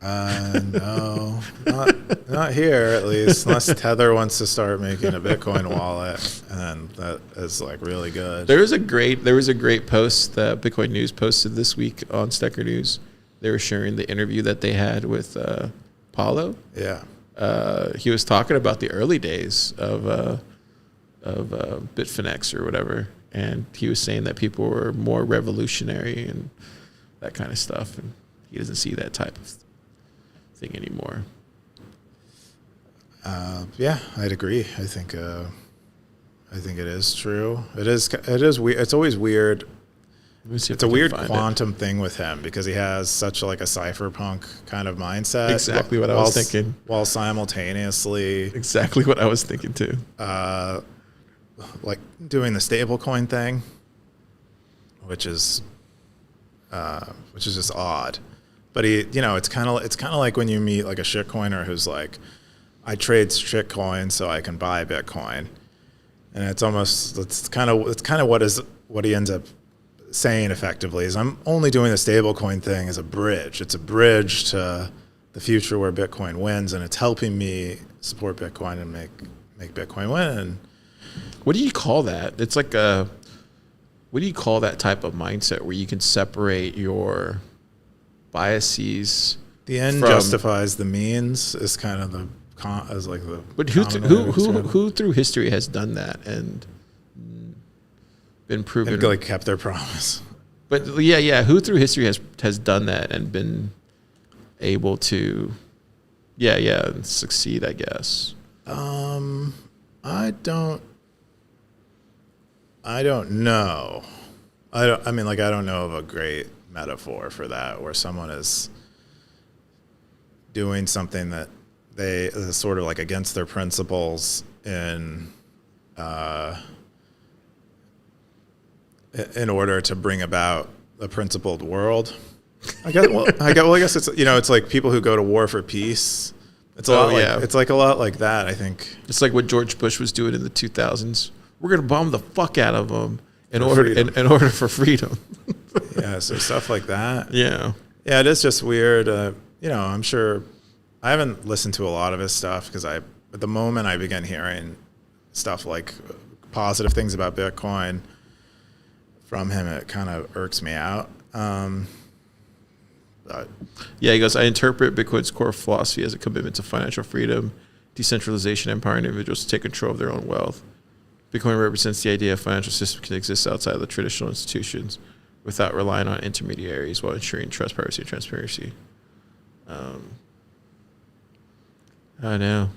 No, not here at least. Unless Tether wants to start making a Bitcoin wallet, and that is like really good. There was a great post that Bitcoin News posted this week on Stacker.News. They were sharing the interview that they had with Paolo. Yeah, he was talking about the early days of Bitfinex or whatever, and he was saying that people were more revolutionary and that kind of stuff, and he doesn't see that type of thing anymore. Yeah, I'd agree. I think it is true. It is weird. It's always weird. It's a weird quantum thing with him because he has such like a cypherpunk kind of mindset. Exactly what I was thinking. While simultaneously. Exactly what I was thinking too. Like doing the stablecoin thing, which is just odd. But it's kind of like when you meet like a shitcoiner who's like, I trade shitcoin so I can buy Bitcoin, and it's kind of what he ends up saying effectively is I'm only doing the stablecoin thing as a bridge. It's a bridge to the future where Bitcoin wins, and it's helping me support Bitcoin and make Bitcoin win. What do you call that? It's like what do you call that type of mindset where you can separate your biases? The end justifies the means is kind of the But who through history has done that and been proven? And like kept their promise. But yeah, who through history has done that and been able to, succeed? I guess. I don't know. I don't know of a great metaphor for that where someone is doing something that they is sort of like against their principles in order to bring about a principled world. I guess it's it's like people who go to war for peace. It's a lot it's like a lot like that, I think. It's like what George Bush was doing in the 2000s. We're going to bomb the fuck out of them in order for freedom. Yeah, so stuff like that. Yeah. Yeah, it is just weird. I'm sure I haven't listened to a lot of his stuff because at the moment I began hearing stuff like positive things about Bitcoin from him, it kind of irks me out. He goes, I interpret Bitcoin's core philosophy as a commitment to financial freedom, decentralization, empowering individuals to take control of their own wealth. Bitcoin represents the idea of financial system can exist outside of the traditional institutions without relying on intermediaries while ensuring trust, privacy, and transparency. I know.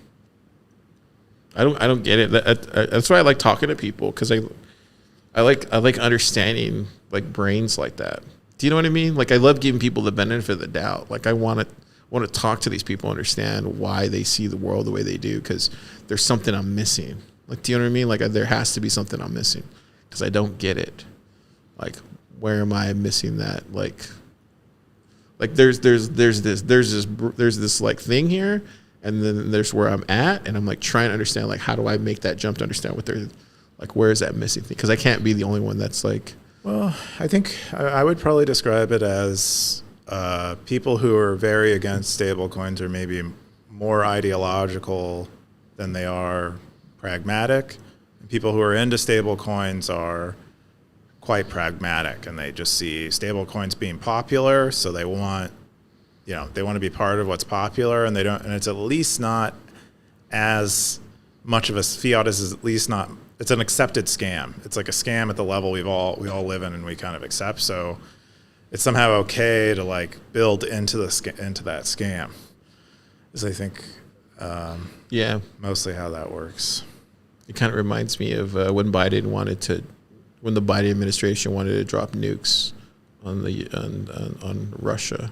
I don't get it. That's why I like talking to people, because I like understanding like brains like that. Do you know what I mean? Like, I love giving people the benefit of the doubt. Like, I want to talk to these people, understand why they see the world the way they do, because there's something I'm missing. Like, do you know what I mean? Like, there has to be something I'm missing because I don't get it. Like, where am I missing that? Like there's this like thing here, and then there's where I'm at, and I'm like trying to understand, like, how do I make that jump to understand what they're like, where is that missing thing? Because I can't be the only one that's like. Well, I think I would probably describe it as people who are very against stablecoins are maybe more ideological than they are pragmatic. And people who are into stablecoins are quite pragmatic, and they just see stablecoins being popular, so they want to be part of what's popular, and it's at least not as much of a fiat as at least not. It's an accepted scam. It's like a scam at the level we all live in, and we kind of accept. So it's somehow okay to like build into that scam. Is I think mostly how that works. It kind of reminds me of when the Biden administration wanted to drop nukes on Russia.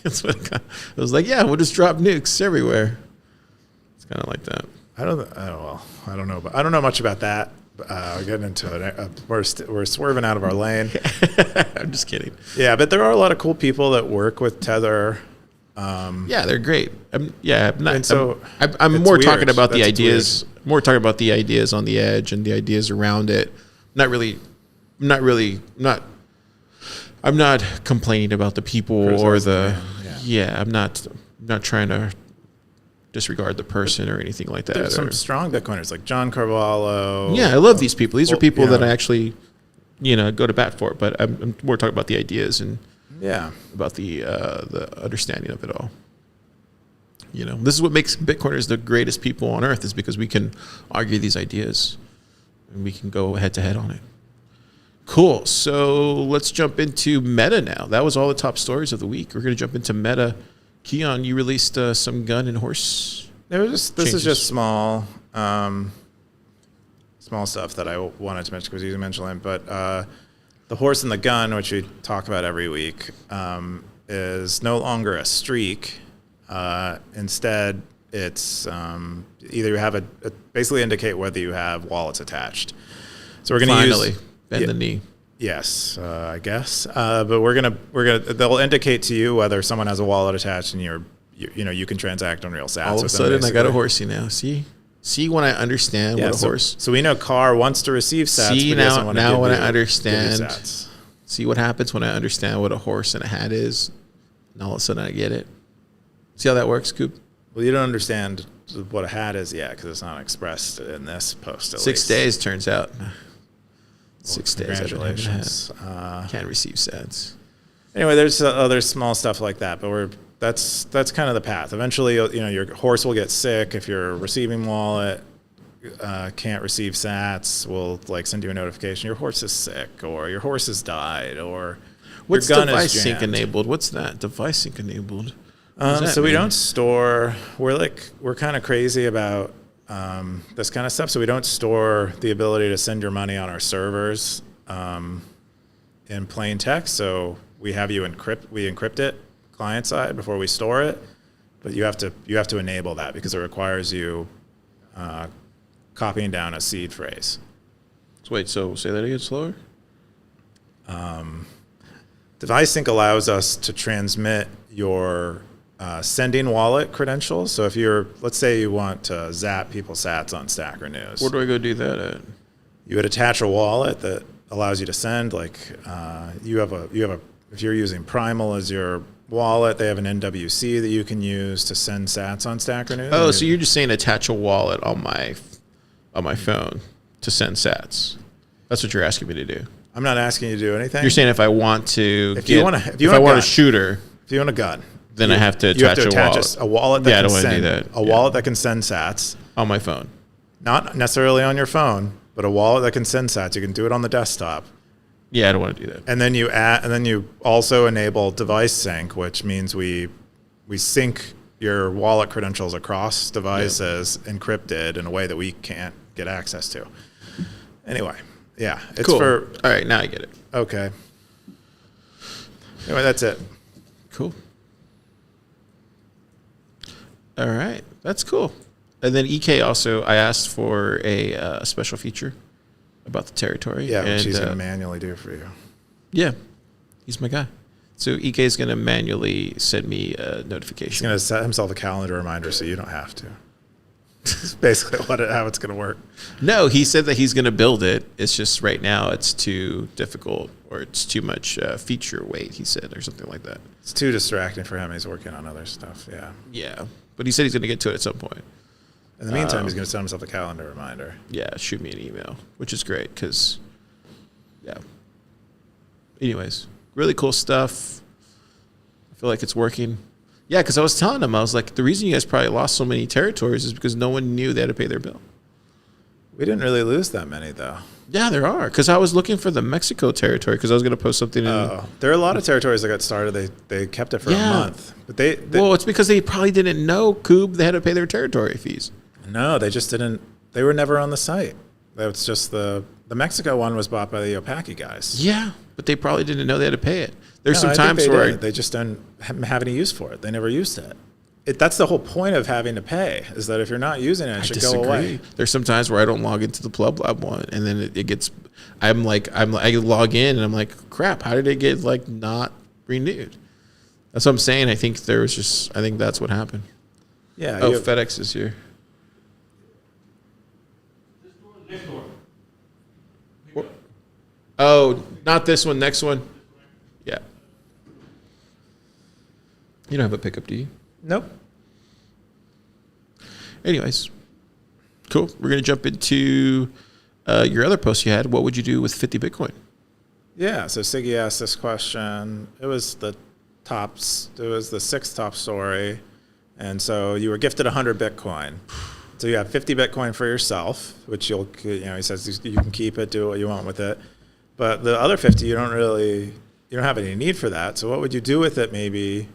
That's what it was like. Yeah, we'll just drop nukes everywhere. It's kind of like that. I don't know much about that. We're getting into it. We're swerving out of our lane. I'm just kidding. Yeah, but there are a lot of cool people that work with Tether. Yeah, they're great. I'm more talking about the ideas. Weird. More talking about the ideas on the edge and the ideas around it. I'm not complaining about the people or the. Yeah, I'm not trying to disregard the person or anything like that. There's some strong Bitcoiners like John Carvalho. Yeah, I love these people. These are people that I actually, go to bat for. But I'm more talking about the ideas and about the understanding of it all. This is what makes Bitcoiners the greatest people on earth, is because we can argue these ideas and we can go head to head on it. Cool. So let's jump into Meta now. That was all the top stories of the week. We're going to jump into Meta. Keyan, you released some gun and horse. This is just small stuff that I wanted to mention because you mentioned it. But the horse and the gun, which we talk about every week, is no longer a streak. Instead, it's either you have basically indicate whether you have wallets attached. So we're going to bend the knee. Yes, I guess. But they'll indicate to you whether someone has a wallet attached, and you can transact on real sats. All of a sudden, I got a horsey now. See when I understand what a horse. So we know Car wants to receive sats. See now when I understand. See what happens when I understand what a horse and a hat is, and all of a sudden I get it. See how that works, Coop? Well, you don't understand what a hat is yet because it's not expressed in this post. 6 days turns out. 6 days. Congratulations. Can't receive sats. Anyway, there's other small stuff like that, but that's kind of the path. Eventually, your horse will get sick if your receiving wallet can't receive sats. We'll send you a notification your horse is sick, or your horse has died, or what's your gun device is sync enabled? What's that? Device sync enabled. So we don't store. We're kind of crazy about this kind of stuff. So we don't store the ability to send your money on our servers in plain text. So we have you encrypt it client side before we store it, but you have to enable that because it requires you copying down a seed phrase. So say that again slower. Device sync allows us to transmit your sending wallet credentials. So if let's say you want to zap people's sats on Stacker.News. Where do I go do that at? You would attach a wallet that allows you to send. If you're using Primal as your wallet, they have an NWC that you can use to send sats on Stacker.News. Oh, so you're just saying attach a wallet on my phone to send sats. That's what you're asking me to do. I'm not asking you to do anything. You're saying if I want to if you want a shooter, if you want a gun, then I have to attach a wallet. A wallet that I don't want to do that. Wallet that can send sats on my phone. not necessarily on your phone, but a wallet that can send sats. You can do it on the desktop. Yeah, I don't want to do that. And then you also enable device sync, which means we sync your wallet credentials across devices encrypted in a way that we can't get access to. Anyway, yeah, it's cool. for. All right, now I get it. Okay. Anyway, that's it. Cool. All right, that's cool. And then EK also, I asked for a special feature about the territory. Yeah, and which he's going to manually do for you. Yeah, he's my guy. So EK is going to manually send me a notification. He's going to set himself a calendar reminder so you don't have to. That's basically how it's going to work. No, he said that he's going to build it. It's just right now it's too difficult or it's too much feature weight, he said, or something like that. It's too distracting for him. He's working on other stuff, yeah. Yeah, but he said he's going to get to it at some point. In the meantime, he's going to send himself a calendar reminder. Yeah, shoot me an email, which is great because, yeah. Anyways, really cool stuff. I feel like it's working. Yeah, because I was telling him, I was like, the reason you guys probably lost so many territories is because no one knew they had to pay their bill. We didn't really lose that many, though. Yeah, there are. Because I was looking for the Mexico territory because I was going to post something. There are a lot of territories that got started. They kept it for a month. But they well, it's because they probably didn't know, Coob, they had to pay their territory fees. No, they just didn't. They were never on the site. That's just the Mexico one was bought by the Opaki guys. Yeah, but they probably didn't know they had to pay it. There's some times where they just don't have any use for it. They never used it. That's the whole point of having to pay, is that if you're not using it, it should go away. There's some times where I don't log into the Plub Lab one, and then it gets. I log in and I'm like, crap, how did it get like not renewed? That's what I'm saying. I think that's what happened. Yeah. Oh, FedEx is here. Oh, not this one. Next one. Yeah. You don't have a pickup, do you? Nope. Anyways, cool. We're going to jump into your other post you had. What would you do with 50 Bitcoin? Yeah, so Siggy asked this question. It was the sixth top story. And so you were gifted 100 Bitcoin. So you have 50 Bitcoin for yourself, which he says you can keep it, do what you want with it. But the other 50, you don't have any need for that. So what would you do with it maybe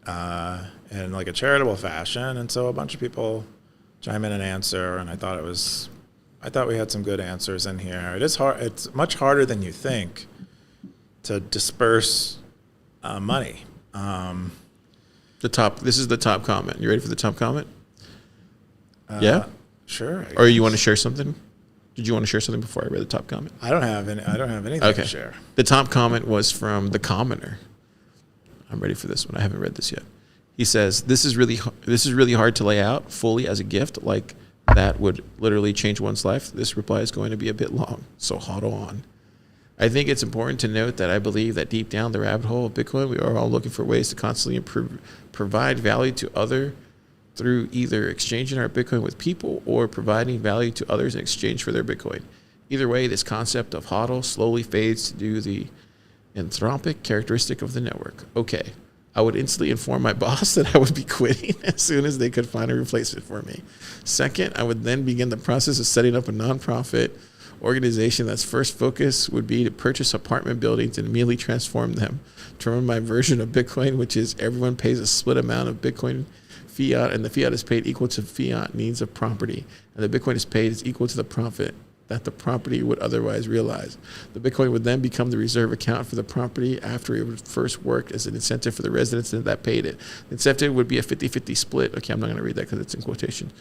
in like a charitable fashion? And so a bunch of people chime in and answer, and I thought we had some good answers in here. It is hard. It's much harder than you think to disperse money. This is the top comment. You ready for the top comment? Yeah? Sure. Or you want to share something? Did you want to share something before I read the top comment? I don't have anything to share. The top comment was from the commenter. I'm ready for this one. I haven't read this yet. He says, this is really hard to lay out fully as a gift, like that would literally change one's life. This reply is going to be a bit long, so hodl on. I think it's important to note that I believe that deep down the rabbit hole of Bitcoin, we are all looking for ways to constantly provide value to others through either exchanging our Bitcoin with people or providing value to others in exchange for their Bitcoin. Either way, this concept of hodl slowly fades to do the anthropic characteristic of the network. Okay, I would instantly inform my boss that I would be quitting as soon as they could find a replacement for me. Second, I would then begin the process of setting up a nonprofit organization that's first focus would be to purchase apartment buildings and immediately transform them to run my version of Bitcoin, which is everyone pays a split amount of Bitcoin fiat, and the fiat is paid equal to fiat needs of property, and the Bitcoin is paid is equal to the profit that the property would otherwise realize. The Bitcoin would then become the reserve account for the property after it would first work as an incentive for the residents that paid it. The incentive would be a 50-50 split. Okay, I'm not going to read that because it's in quotation.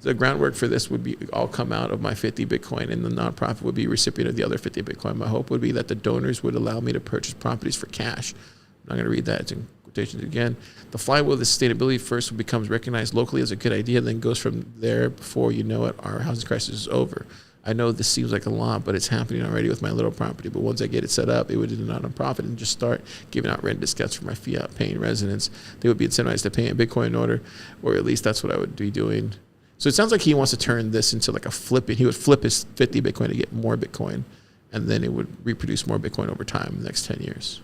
The groundwork for this would be all come out of my 50 Bitcoin, and the nonprofit would be a recipient of the other 50 Bitcoin. My hope would be that the donors would allow me to purchase properties for cash. I'm not going to read that. It's in quotations again. The flywheel of the sustainability first becomes recognized locally as a good idea, then goes from there. Before you know it, our housing crisis is over. I know this seems like a lot, but it's happening already with my little property. But once I get it set up, it would be a nonprofit and just start giving out rent discounts for my fiat paying residents. They would be incentivized to pay in Bitcoin in order, or at least that's what I would be doing. So it sounds like he wants to turn this into like a flipping. He would flip his 50 Bitcoin to get more Bitcoin, and then it would reproduce more Bitcoin over time in the next 10 years.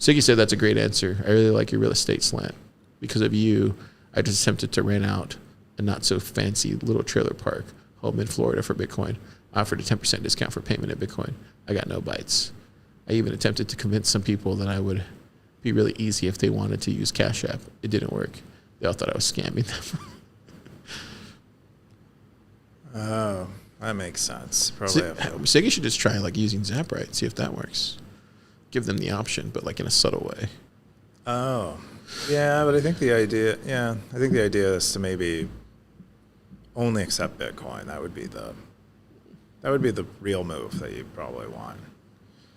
Siggy said that's a great answer. I really like your real estate slant. Because of you, I just attempted to rent out a not so fancy little trailer park home in Florida for Bitcoin. Offered a 10% discount for payment in Bitcoin. I got no bites. I even attempted to convince some people that I would be really easy if they wanted to use Cash App. It didn't work. They all thought I was scamming them. Oh, that makes sense. Probably. Siggy should just try like using Zaprite, see if that works. Give them the option, but like in a subtle way. Oh, yeah, but I think the idea is to maybe only accept Bitcoin. That would be the real move that you probably want.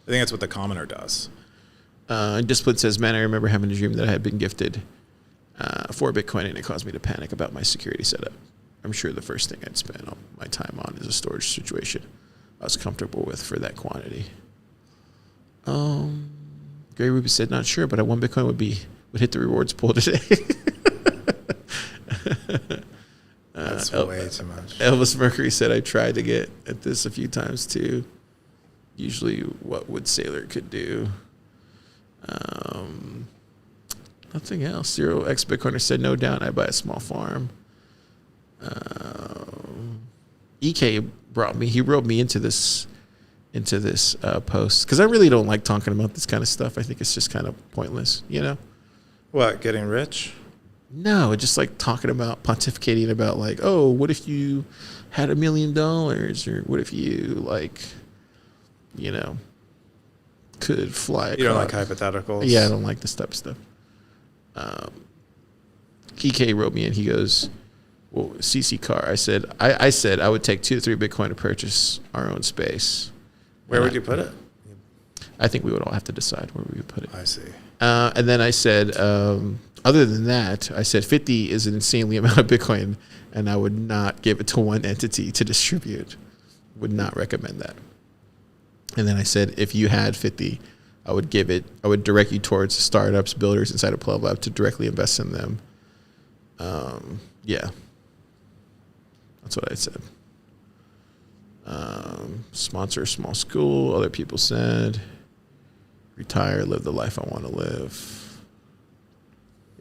I think that's what the commoner does. Discipline says, man, I remember having a dream that I had been gifted 4 Bitcoin and it caused me to panic about my security setup. I'm sure the first thing I'd spend all my time on is a storage situation I was comfortable with for that quantity. Gray Ruby said, not sure, but at 1 Bitcoin would hit the rewards pool today. That's way too much. Elvis Mercury said, I tried to get at this a few times too. Usually what would Sailor could do. Nothing else. 0x Bitcoiner said, no doubt I buy a small farm. EK he roped me into this post because I really don't like talking about this kind of stuff. I think it's just kind of pointless, you know? What, getting rich? No, just like talking about pontificating about like, oh, what if you had $1 million, or what if you like, you know, could fly a You don't car. like hypotheticals? Yeah, I don't like this type of stuff. EK wrote me and he goes, well, CC car. I said I would take 2 to 3 Bitcoin to purchase our own space. Where would you put it? I think we would all have to decide where we would put it. I see. And then I said, other than that, I said 50 is an insanely amount of Bitcoin, and I would not give it to one entity to distribute. Would not recommend that. And then I said, if you had 50, I would direct you towards startups, builders inside of Pleb Lab to directly invest in them. Yeah. That's what I said. Sponsor a small school. Other people said, retire, live the life I want to live.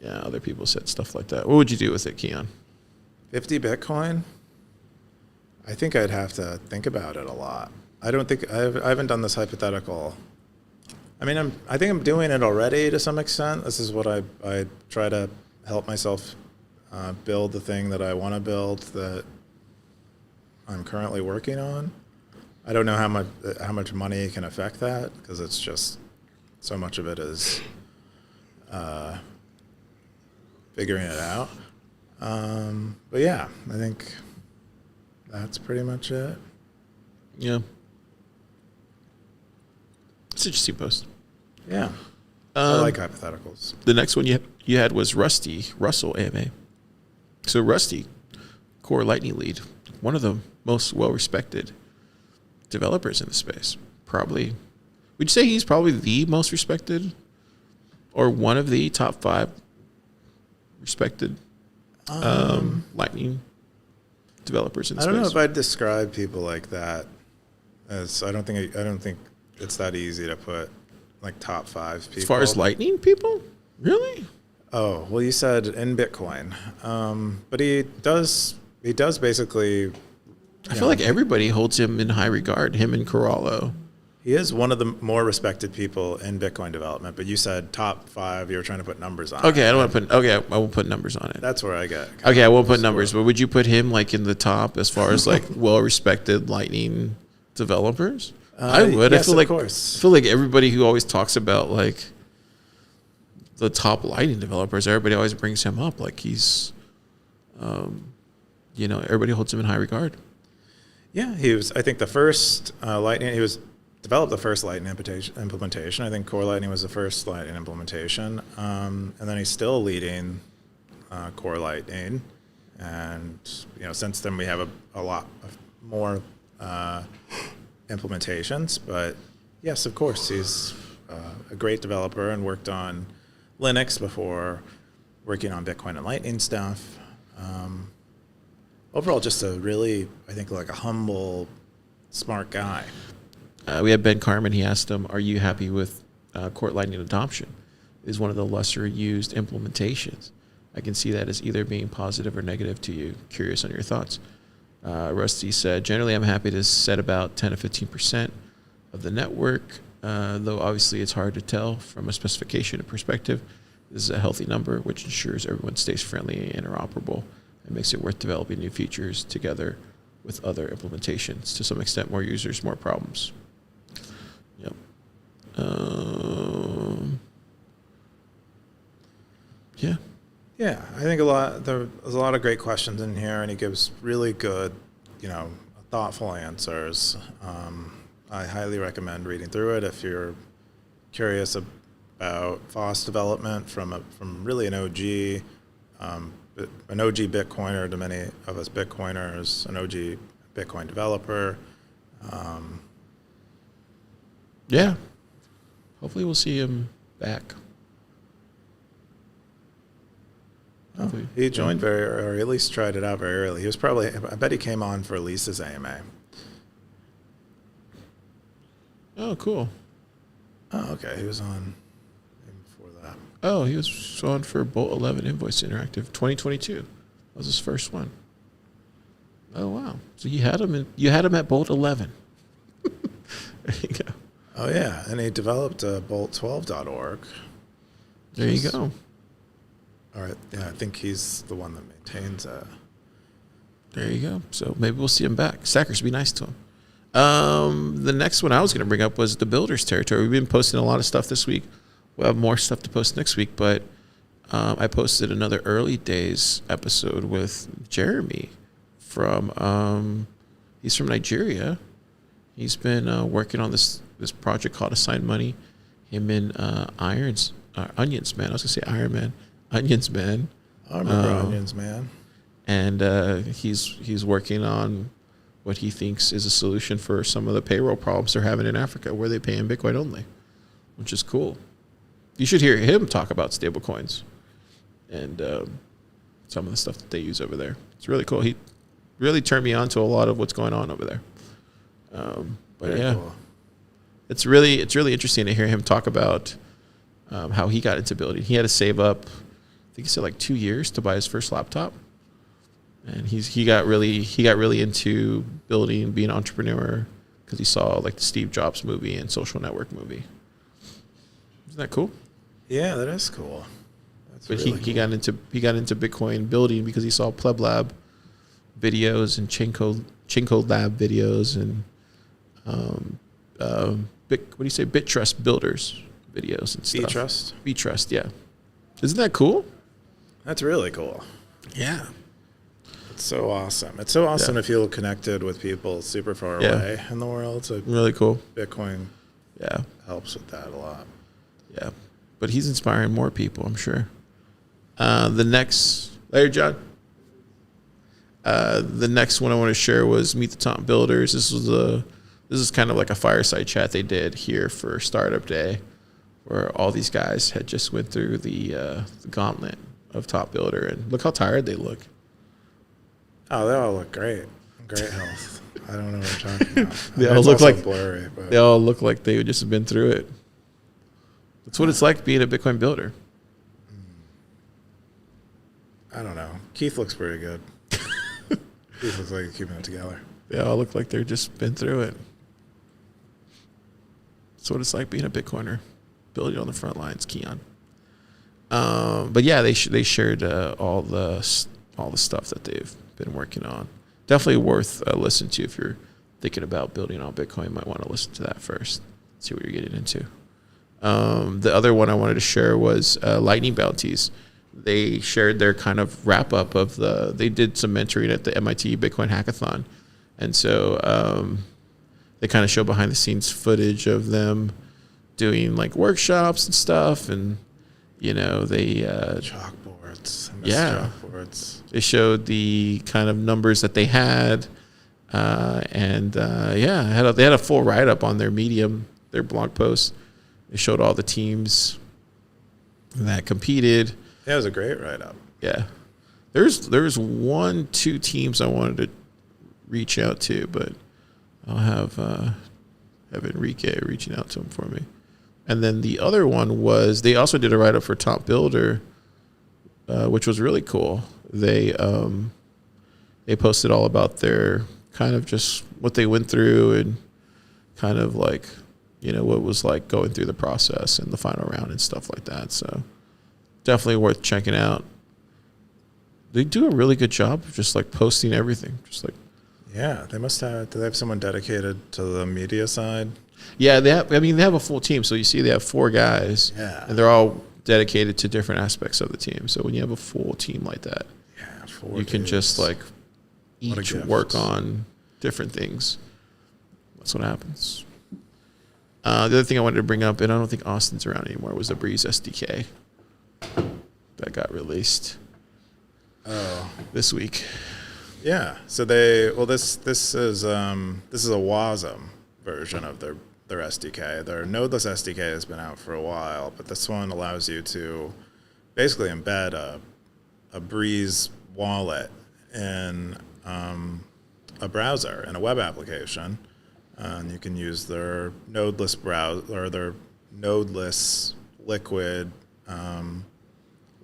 Yeah, other people said stuff like that. What would you do with it, Keyan? 50 Bitcoin? I think I'd have to think about it a lot. I don't think I haven't done this hypothetical. I mean, I think I'm doing it already to some extent. This is what I try to help myself build the thing that I want to build that I'm currently working on. I don't know how much money can affect that because it's just so much of it is figuring it out. But yeah, I think that's pretty much it. Yeah. It's an interesting post. Yeah. I like hypotheticals. The next one you had was Russell AMA. So Rusty, Core Lightning lead, one of the most well-respected developers in the space. Probably, would you say he's probably the most respected or one of the top 5 respected Lightning developers in the space? I don't know if I'd describe people like that as I don't think it's that easy to put like top 5 people. As far as Lightning people? Really? Oh, well, you said in Bitcoin. But he does basically... I feel like everybody holds him in high regard, him and Corallo. He is one of the more respected people in Bitcoin development, but you said top 5, you were trying to put numbers on it. I won't put numbers on it. That's where I get. Okay, I won't put numbers, but would you put him like in the top as far as like well-respected Lightning developers? I would. Yes, I feel of course. I feel like everybody who always talks about like the top Lightning developers, everybody always brings him up. Like he's, everybody holds him in high regard. Yeah, he was. I think the first Lightning. He was developed the first Lightning implementation. I think Core Lightning was the first Lightning implementation, and then he's still leading Core Lightning. And since then we have a lot of more implementations. But yes, of course, he's a great developer and worked on Linux before working on Bitcoin and Lightning stuff. Overall, just a really, I think, like a humble, smart guy. We had Ben Carmen. He asked him, are you happy with Core Lightning adoption? It is one of the lesser used implementations. I can see that as either being positive or negative to you. Curious on your thoughts. Rusty said, generally I'm happy to set about 10 to 15% of the network, though obviously it's hard to tell from a specification and perspective. This is a healthy number, which ensures everyone stays friendly and interoperable and makes it worth developing new features together with other implementations. To some extent, more users, more problems. Yep. Yeah. Yeah, I think there's a lot of great questions in here, and he gives really good, thoughtful answers. I highly recommend reading through it if you're curious about FOSS development from really an OG Bitcoiner to many of us Bitcoiners, an OG Bitcoin developer. Yeah. Hopefully we'll see him back. He joined or at least tried it out very early. He was I bet he came on for Lisa's AMA. Oh, cool. Oh, okay. He was on before that. Oh, he was on for Bolt 11 Invoice Interactive 2022. That was his first one. Oh, wow. So you had him at Bolt 11. There you go. Oh, yeah. And he developed bolt12.org. There you go. All right. Yeah, I think he's the one that maintains it. There you go. So maybe we'll see him back. Stackers, be nice to him. The next one I was going to bring up was the builders territory. We've been posting a lot of stuff this week. We'll have more stuff to post next week, but I posted another early days episode with Jeremy from he's from Nigeria. He's been working on this project called Assign Money. Him and Onions Man. I was going to say Iron Man. Onions Man. I remember Onions Man. And he's working on what he thinks is a solution for some of the payroll problems they're having in Africa, where they pay in Bitcoin only, which is cool. You should hear him talk about stablecoins and some of the stuff that they use over there. It's really cool. He really turned me on to a lot of what's going on over there. But yeah, cool. It's really interesting to hear him talk about how he got into building. He had to save up, I think he said like 2 years to buy his first laptop. And he got really into building, being an entrepreneur, because he saw like the Steve Jobs movie and Social Network movie. Isn't that cool? Yeah, that is cool. But really he got into Bitcoin building because he saw Pleb Lab videos and Chinko Lab videos and BitTrust builders videos and stuff. BTrust, yeah. Isn't that cool? That's really cool. Yeah. It's so awesome. It's so awesome to feel connected with people super far away in the world. So really cool. Bitcoin helps with that a lot. Yeah. But he's inspiring more people, I'm sure. The next one I want to share was Meet the Top Builders. This is kind of like a fireside chat they did here for Startup Day, where all these guys had just went through the gauntlet of Top Builder, and look how tired they look. Oh, they all look great. Great health. I don't know what you're talking about. They all look like blurry. But they all look like they just have been through it. That's what it's like being a Bitcoin builder. I don't know. Keith looks pretty good. Keith looks like he's keeping it together. They all look like they've just been through it. That's what it's like being a Bitcoiner, building on the front lines, Keyan. But yeah, they shared all the stuff that they've been working on. Definitely worth a listen to if you're thinking about building on Bitcoin. You might want to listen to that first, see what you're getting into. The other one I wanted to share was Lightning Bounties. They shared their kind of wrap up of they did some mentoring at the MIT Bitcoin Hackathon. And so they kind of show behind the scenes footage of them doing like workshops and stuff. And, they chalkboards. Chalkboards. They showed the kind of numbers that they had. They had a full write-up on their Medium, their blog post. They showed all the teams that competed. Yeah, it was a great write-up. Yeah. There's 2 teams I wanted to reach out to, but I'll have Enrique reaching out to them for me. And then the other one was they also did a write-up for Top Builder, which was really cool. They they posted all about their kind of just what they went through and kind of like, you know, what was like going through the process and the final round and stuff like that. So definitely worth checking out. They do a really good job of just like posting everything. Just like, yeah, they must have. Do they have someone dedicated to the media side? yeah, they have. I mean, they have a full team. So you see, they have 4 guys, and they're all dedicated to different aspects of the team. So when you have a full team like that, you can just like each work on different things. That's what happens. The other thing I wanted to bring up, and I don't think Austin's around anymore, was the Breez SDK that got released this week. Yeah. So this is a WASM version of their SDK. Their Nodeless SDK has been out for a while, but this one allows you to basically embed a Breez wallet in a browser and a web application. And you can use their Nodeless browser or their Nodeless liquid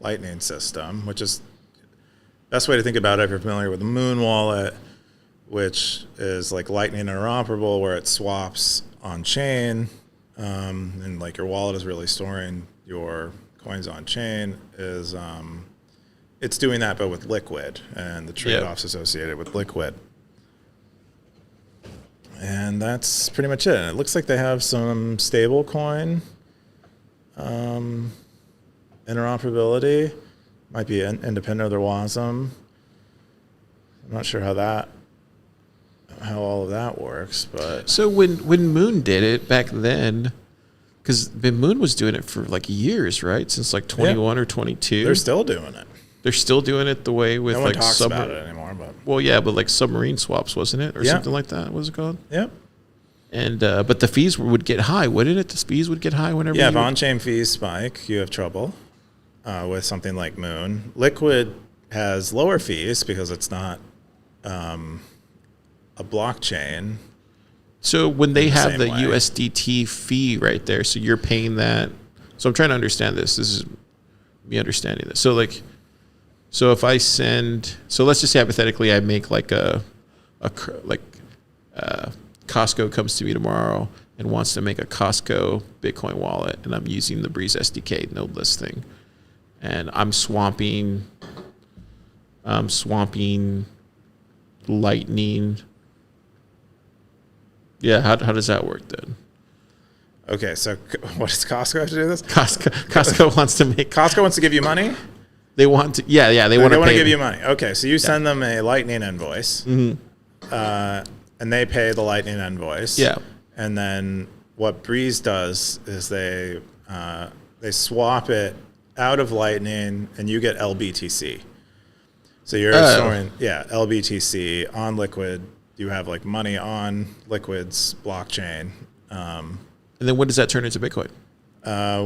Lightning system, which is best way to think about it if you're familiar with the Moon wallet, which is like Lightning interoperable, where it swaps on chain, and like your wallet is really storing your coins on chain. It's doing that, but with liquid and the trade-offs associated with liquid. And that's pretty much it. And it looks like they have some stable coin interoperability. Might be independent of their WASM. I'm not sure how all of that works, but so when Moon did it back then, because Moon was doing it for like years, right? Since like 21 or 22. They're still doing it. They're still doing it the way with no one like talks about it anymore, but well, yeah, but like submarine swaps, wasn't it, or something like that? What was it called? Yep. And but the fees would get high, wouldn't it? The fees would get high whenever. Yeah, if on-chain fees spike, you have trouble with something like Moon. Liquid has lower fees because it's not a blockchain. So when they have the way. USDT fee right there, so you're paying that. So I'm trying to understand this. This is me understanding this. So like, so if I send, so let's just say hypothetically, I make like Costco comes to me tomorrow and wants to make a Costco Bitcoin wallet, and I'm using the Breez SDK Nodeless thing, and I'm swamping Lightning. Yeah, how does that work then? Okay, so what does Costco have to do with this? Costco wants to make. Costco wants to give you money? They want to, they want to give you money. Okay, so you send them a Lightning invoice, and they pay the Lightning invoice. Yeah. And then what Breez does is they swap it out of Lightning, and you get LBTC. So you're storing, LBTC on Liquid. You have like money on Liquid's blockchain. And then when does that turn into Bitcoin?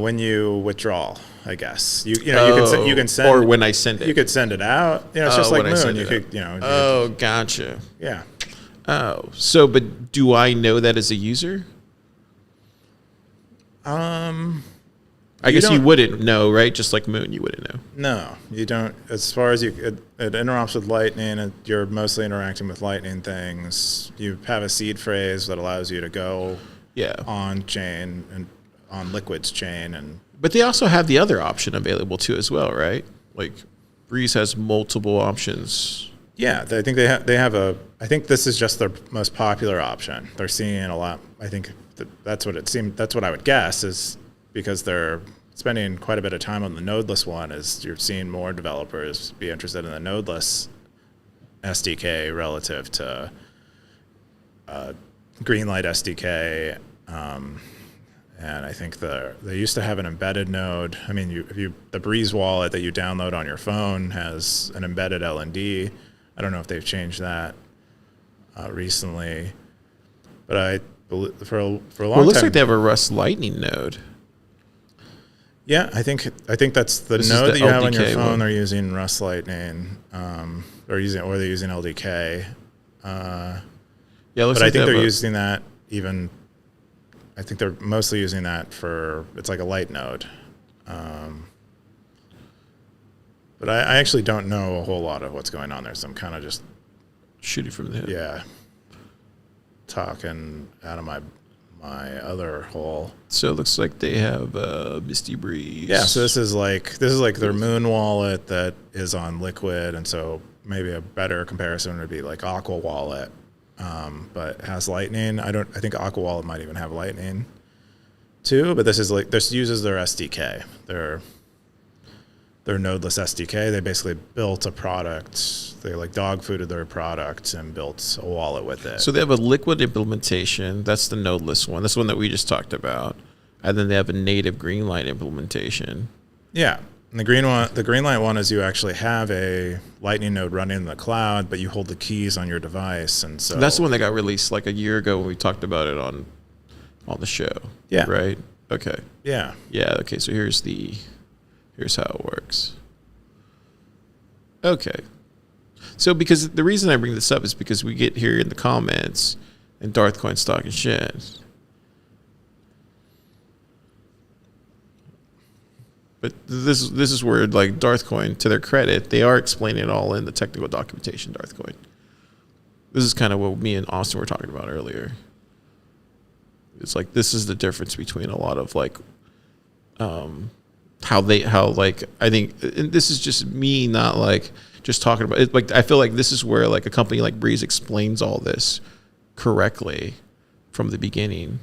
When you withdraw, I guess you can send, or when I send it, you could send it out. It's just like Moon. You could, gotcha. Yeah. Oh, so but do I know that as a user? I guess you wouldn't know, right? Just like Moon, you wouldn't know. No, you don't. As far as it interacts with Lightning, and you're mostly interacting with Lightning things. You have a seed phrase that allows you to go on chain and on Liquid's chain, but they also have the other option available too as well, right? Like Breez has multiple options. Yeah, I think they have a. I think this is just their most popular option. They're seeing a lot. I think that's what it seemed. That's what I would guess is because they're spending quite a bit of time on the Nodeless one. Is you're seeing more developers be interested in the Nodeless SDK relative to Greenlight SDK. And I think they used to have an embedded node. I mean, the Breez wallet that you download on your phone has an embedded LND. I don't know if they've changed that recently, but I believe for a long time. Well, it looks like they have a Rust Lightning node. Yeah, I think that's the node that you have on your phone. They're using Rust Lightning, or they're using LDK. But I think they're using that even. I think they're mostly using that for, it's like a light node. But I actually don't know a whole lot of what's going on there, so I'm kind of just Shooting from the hip. Yeah. Talking out of my other hole. So it looks like they have Misty Breeze. Yeah, so this is like their Moon wallet that is on Liquid, and so maybe a better comparison would be like Aqua Wallet, but has Lightning. I think Aqua Wallet might even have Lightning too, but this uses their SDK, their Nodeless SDK. They basically built a product. They like dog fooded their product and built a wallet with it. So they have a Liquid implementation. That's the Nodeless one. That's the one that we just talked about. And then they have a native Greenlight implementation. Yeah. And the Greenlight one is you actually have a Lightning node running in the cloud, but you hold the keys on your device, and so that's the one that got released like a year ago when we talked about it on the show. Yeah. Right? Okay. Yeah. Yeah, okay, so here's how it works. Okay. So because the reason I bring this up is because we get here in the comments and Darthcoin's talking shit. But this is where like Darthcoin, to their credit, they are explaining it all in the technical documentation, Darthcoin. This is kind of what me and Austin were talking about earlier. It's like this is the difference between a lot of like how I think, and this is just me not like just talking about it. Like I feel like this is where like a company like Breez explains all this correctly from the beginning.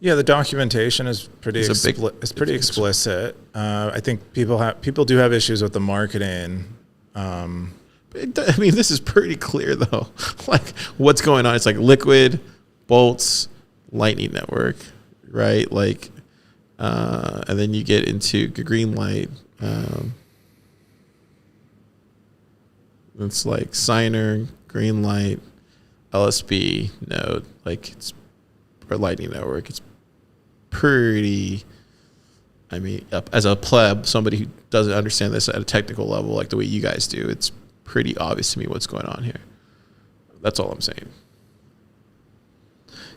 Yeah, the documentation is pretty explicit. I think people do have issues with the marketing. I mean, this is pretty clear though. Like what's going on? It's like Liquid, Bolts, Lightning Network, right? Like, and then you get into Greenlight. It's like Signer, Greenlight, LSB node, like it's or Lightning Network. It's pretty. I mean, as a pleb, somebody who doesn't understand this at a technical level, like the way you guys do, it's pretty obvious to me what's going on here. That's all I'm saying.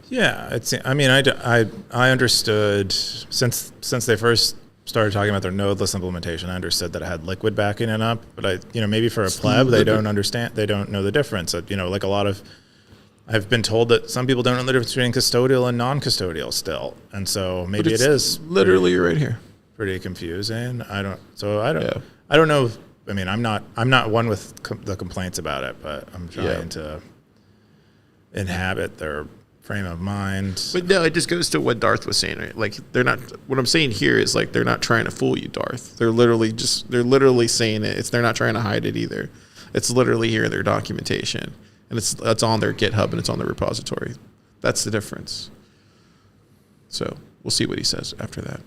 Yeah, I mean, I understood since they first started talking about their Nodeless implementation. I understood that it had Liquid backing it up, but maybe for a pleb, they don't understand. They don't know the difference. Like a lot of. I've been told that some people don't know the difference between custodial and non-custodial still, and so maybe it is literally right here. Pretty confusing. I don't know. I mean, I'm not one with the complaints about it, but I'm trying to inhabit their frame of mind. But no, it just goes to what Darth was saying. Right? Like they're not. What I'm saying here is like they're not trying to fool you, Darth. They're literally saying it. They're not trying to hide it either. It's literally here in their documentation. And it's on their GitHub and it's on their repository. That's the difference. So we'll see what he says after that.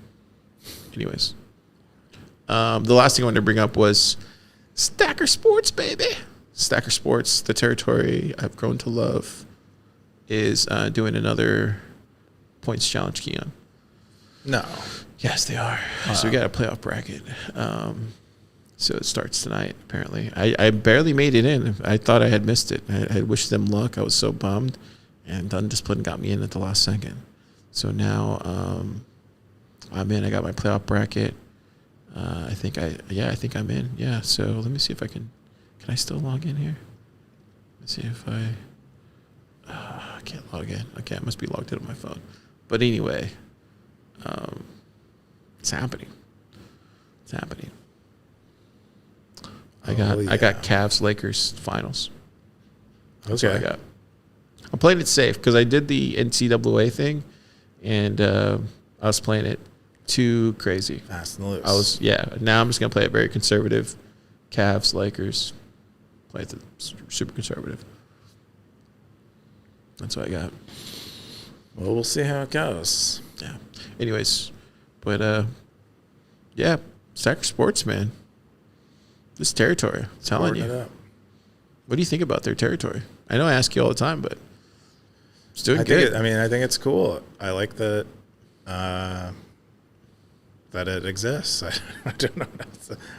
Anyways. The last thing I wanted to bring up was Stacker Sports, baby. Stacker Sports, the territory I've grown to love, is doing another points challenge, Keyan. No. Yes, they are. So we got a playoff bracket. So it starts tonight, apparently. I barely made it in. I thought I had missed it. I wished them luck. I was so bummed. And Undisciplined got me in at the last second. So now I'm in. I got my playoff bracket. I think I'm in. Yeah, so let me see if I can I still log in here? Let's see if I can't log in. Okay, I must be logged in on my phone. But anyway, it's happening. It's happening. I got Cavs Lakers finals. That's what I got. I'm playing it safe because I did the NCAA thing, and I was playing it too crazy. Fast and loose. Now I'm just gonna play it very conservative. Cavs Lakers. Play it super conservative. That's what I got. Well, we'll see how it goes. Yeah. Anyways, but Stacker Sports, man. This territory, I'm telling you. What do you think about their territory? I know I ask you all the time, but it's doing good. I think it's cool. I like that that it exists. I don't know.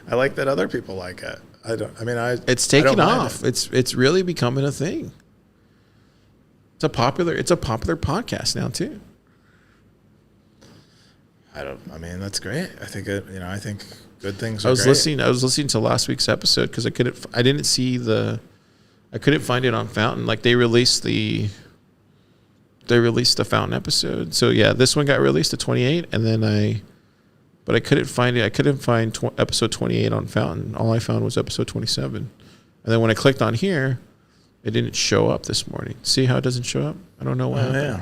I like that other people like it. It's taking off. It's really becoming a thing. It's a popular podcast now too. I mean, that's great. I think I think good things I are was great. listening to last week's episode because I didn't see I couldn't find it on Fountain. Like they released the Fountain episode. So yeah, this one got released at 28, and then but I couldn't find it. I couldn't find episode 28 on Fountain. All I found was episode 27. And then when I clicked on here, it didn't show up this morning. See how it doesn't show up? I don't know what happened. Yeah.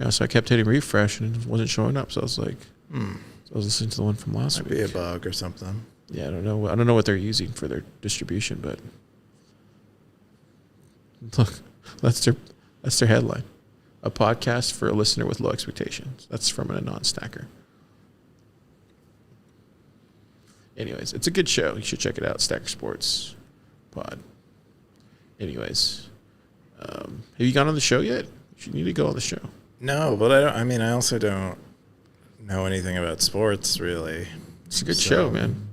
Yeah, so I kept hitting refresh and it wasn't showing up. So I was like, So I was listening to the one from last Might week. be a bug or something. Yeah, I don't know. I don't know what they're using for their distribution, but look, that's their headline: a podcast for a listener with low expectations. That's from a non-stacker. Anyways, it's a good show. You should check it out. Stacker Sports Pod. Anyways, have you gone on the show yet? You need to go on the show. No, but I also don't know anything about sports really. It's a good show, man.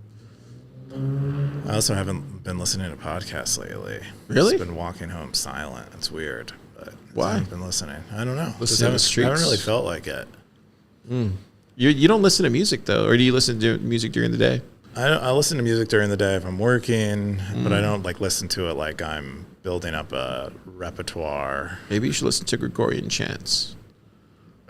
I also haven't been listening to podcasts lately. Really? I've been walking home silent. It's weird, but Why? I haven't been listening. I don't know. Listen to the streets. I haven't really felt like it. You don't listen to music though, or do you listen to music during the day? I listen to music during the day if I'm working, but I don't like listen to it like I'm building up a repertoire. Maybe you should listen to Gregorian chants.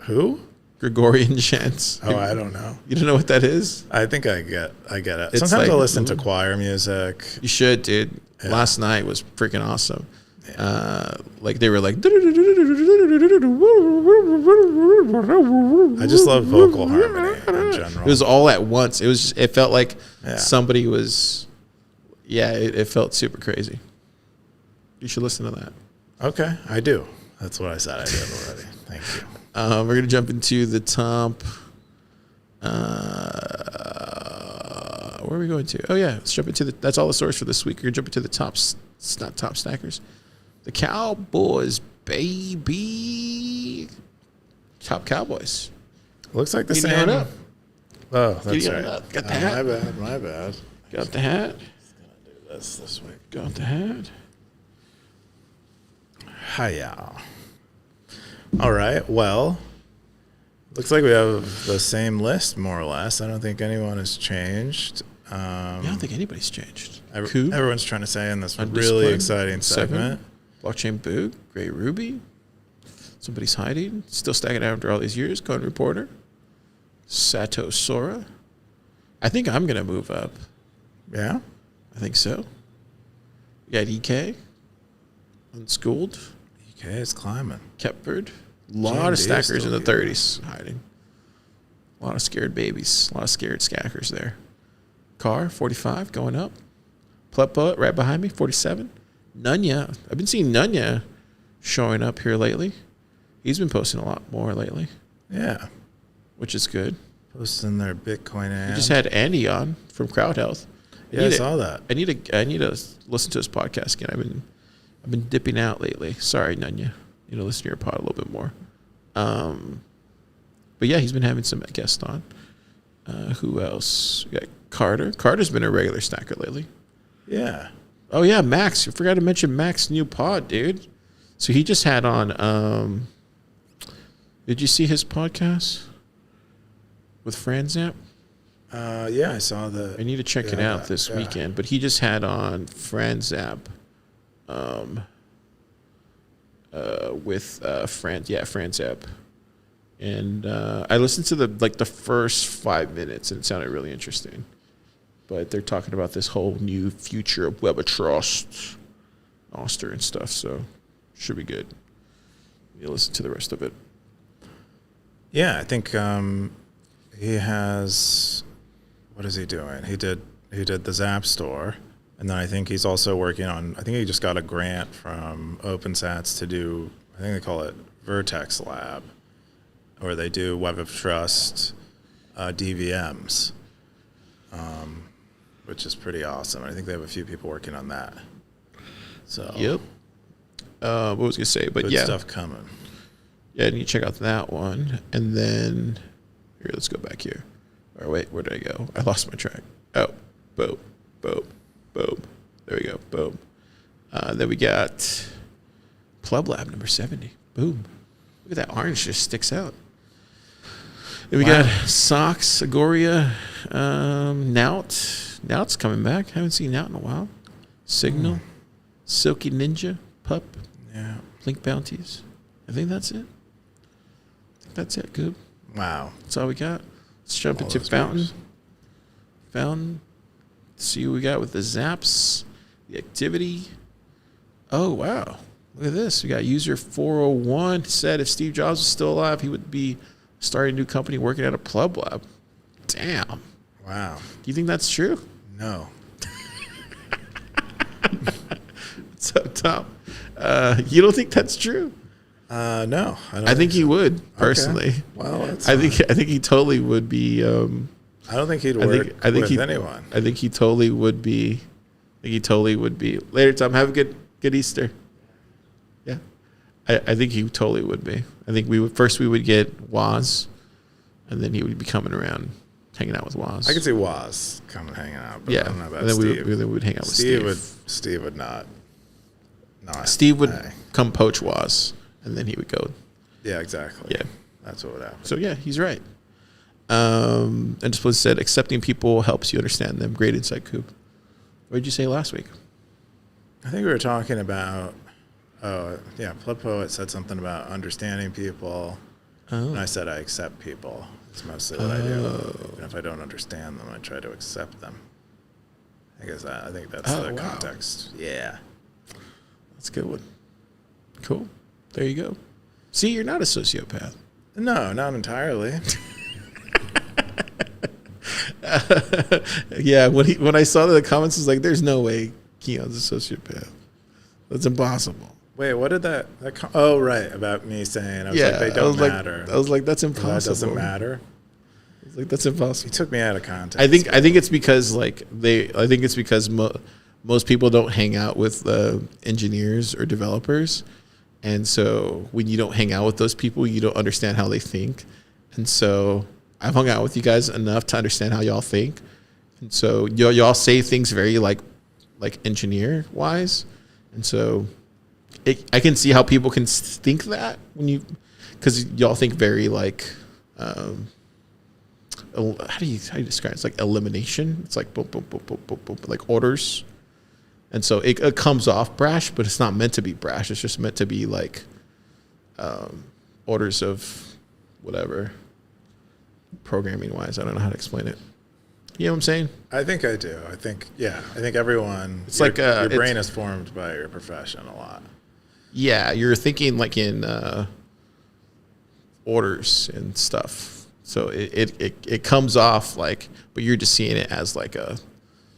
Who? Gregorian chants. Oh, I don't know. You don't know what that is? I think I get it. It's Sometimes like- I listen to choir music. You should, dude. Yeah. Last night was freaking awesome. Yeah. Like they were like. I just love vocal harmony in general. It was all at once. It felt like Yeah. somebody was. Yeah, it felt super crazy. You should listen to that. Okay, I do. That's what I said I did already. Thank you. We're gonna jump into the top. Where are we going to? Oh yeah, let's jump into that's all the stories for this week. We're gonna jump into the tops. It's not top stackers. The Cowboys, baby. Top Cowboys. Looks like the You same. know it up. Oh, that's You know right. it up. Got the hat. My bad. Got the hat. Do this week. Got the hat. Hiya. All right. Well, looks like we have the same list more or less. I don't think anyone has changed. I don't think anybody's changed. Everyone's trying to say in this really Undisciplined. exciting segment. Blockchain Boog, Gray Ruby. Somebody's hiding. Still stacking out after all these years. Coin Reporter. Sato Sora. I think I'm going to move up. Yeah. I think so. We got EK. Unschooled. Okay, it's climbing. Kepford. A lot GMD of is stackers in still the here. 30s hiding. A lot of scared babies. A lot of scared skackers there. Car, 45, going up. Pleb Poet, right behind me, 47. Nunya. I've been seeing Nunya showing up here lately. He's been posting a lot more lately, Yeah. which is good. Posting their Bitcoin We ad. just had Andy on from Crowd Health. Yeah, I saw that. I need to listen to his podcast again. I've been dipping out lately. Sorry, Nunya. You know, listen to your pod a little bit more. But yeah, he's been having some guests on. Who else? We got Carter. Carter's been a regular stacker lately. Yeah. Oh yeah, Max. You forgot to mention Max's new pod, dude. So he just had on. Did you see his podcast with Franzap? Yeah, I saw the. I need to check it out this weekend. But he just had on Franzap, with Franzap, and I listened to the first 5 minutes, and it sounded really interesting. But they're talking about this whole new future of Web of Trust, Oster and stuff. So should be good. You listen to the rest of it. Yeah, I think he has. What is he doing? He did the Zap store, and then I think he's also working on. I think he just got a grant from OpenSats to do. I think they call it Vertex Lab, where they do Web of Trust DVMs, which is pretty awesome. I think they have a few people working on that. So Yep. What was I gonna say? But good yeah, stuff coming. yeah, and you check out that one, and then here, let's go back here. Or wait, where did I go? I lost my track. Oh, boom, boom, boom. There we go, boom. Then we got Pleb Lab number 70. Boom. Look at that orange, just sticks out. Then we got Socks, Agoria, Nout. Nout's coming back. Haven't seen Nout in a while. Signal, Silky Ninja, Pup, Blink Bounties. I think that's it. Good. Wow. That's all we got. Let's jump into Fountain. Fountain. See what we got with the Zaps, the activity. Oh, wow. Look at this. We got user 401 said if Steve Jobs was still alive, he would be starting a new company working at a Plub Lab. Damn. Wow. Do you think that's true? No. What's up, Tom? You don't think that's true? No. I think he would, personally. Okay. Well, I think he totally would be. I don't think he'd work with anyone. I think he totally would be. Later, Tom. Have a good Easter. Yeah, I think he totally would be. I think we would get Waz, and then he would be coming around, hanging out with Waz. I could see Waz coming hanging out, but yeah, I don't know about and then Steve. we would hang out with Steve. Steve would not. Steve would come poach Waz, and then he would go. Yeah, exactly. Yeah, that's what would happen. So yeah, he's right. And just what said, accepting people helps you understand them. Great insight, Coop. What did you say last week? I think we were talking about, Pleb Poet said something about understanding people. And I said I accept people. It's mostly what I do. Even if I don't understand them, I try to accept them. I think that's the context. Yeah. That's a good one. Cool. There you go. See, you're not a sociopath. No, not entirely. Yeah, when I saw the comments, I was like, "There's no way Keyan's a sociopath. That's impossible." Wait, what did that oh, right, about me saying I was like, they don't matter. I was like, that's impossible. That doesn't matter. I was like, that's impossible. He took me out of context. I think it's because most people don't hang out with engineers or developers, and so when you don't hang out with those people, you don't understand how they think, and so I've hung out with you guys enough to understand how y'all think, and so y'all say things very like engineer wise, and so I can see how people can think that because y'all think very like how do you describe it? It's like elimination. It's like boom, boom, boom, boom, boom, boom, like orders, and so it comes off brash, but it's not meant to be brash. It's just meant to be like orders of whatever. Programming wise, I don't know how to explain it. You know what I'm saying? I think I do. I think everyone. It's your brain is formed by your profession a lot. Yeah, you're thinking like in orders and stuff. So it comes off like, but you're just seeing it as like a.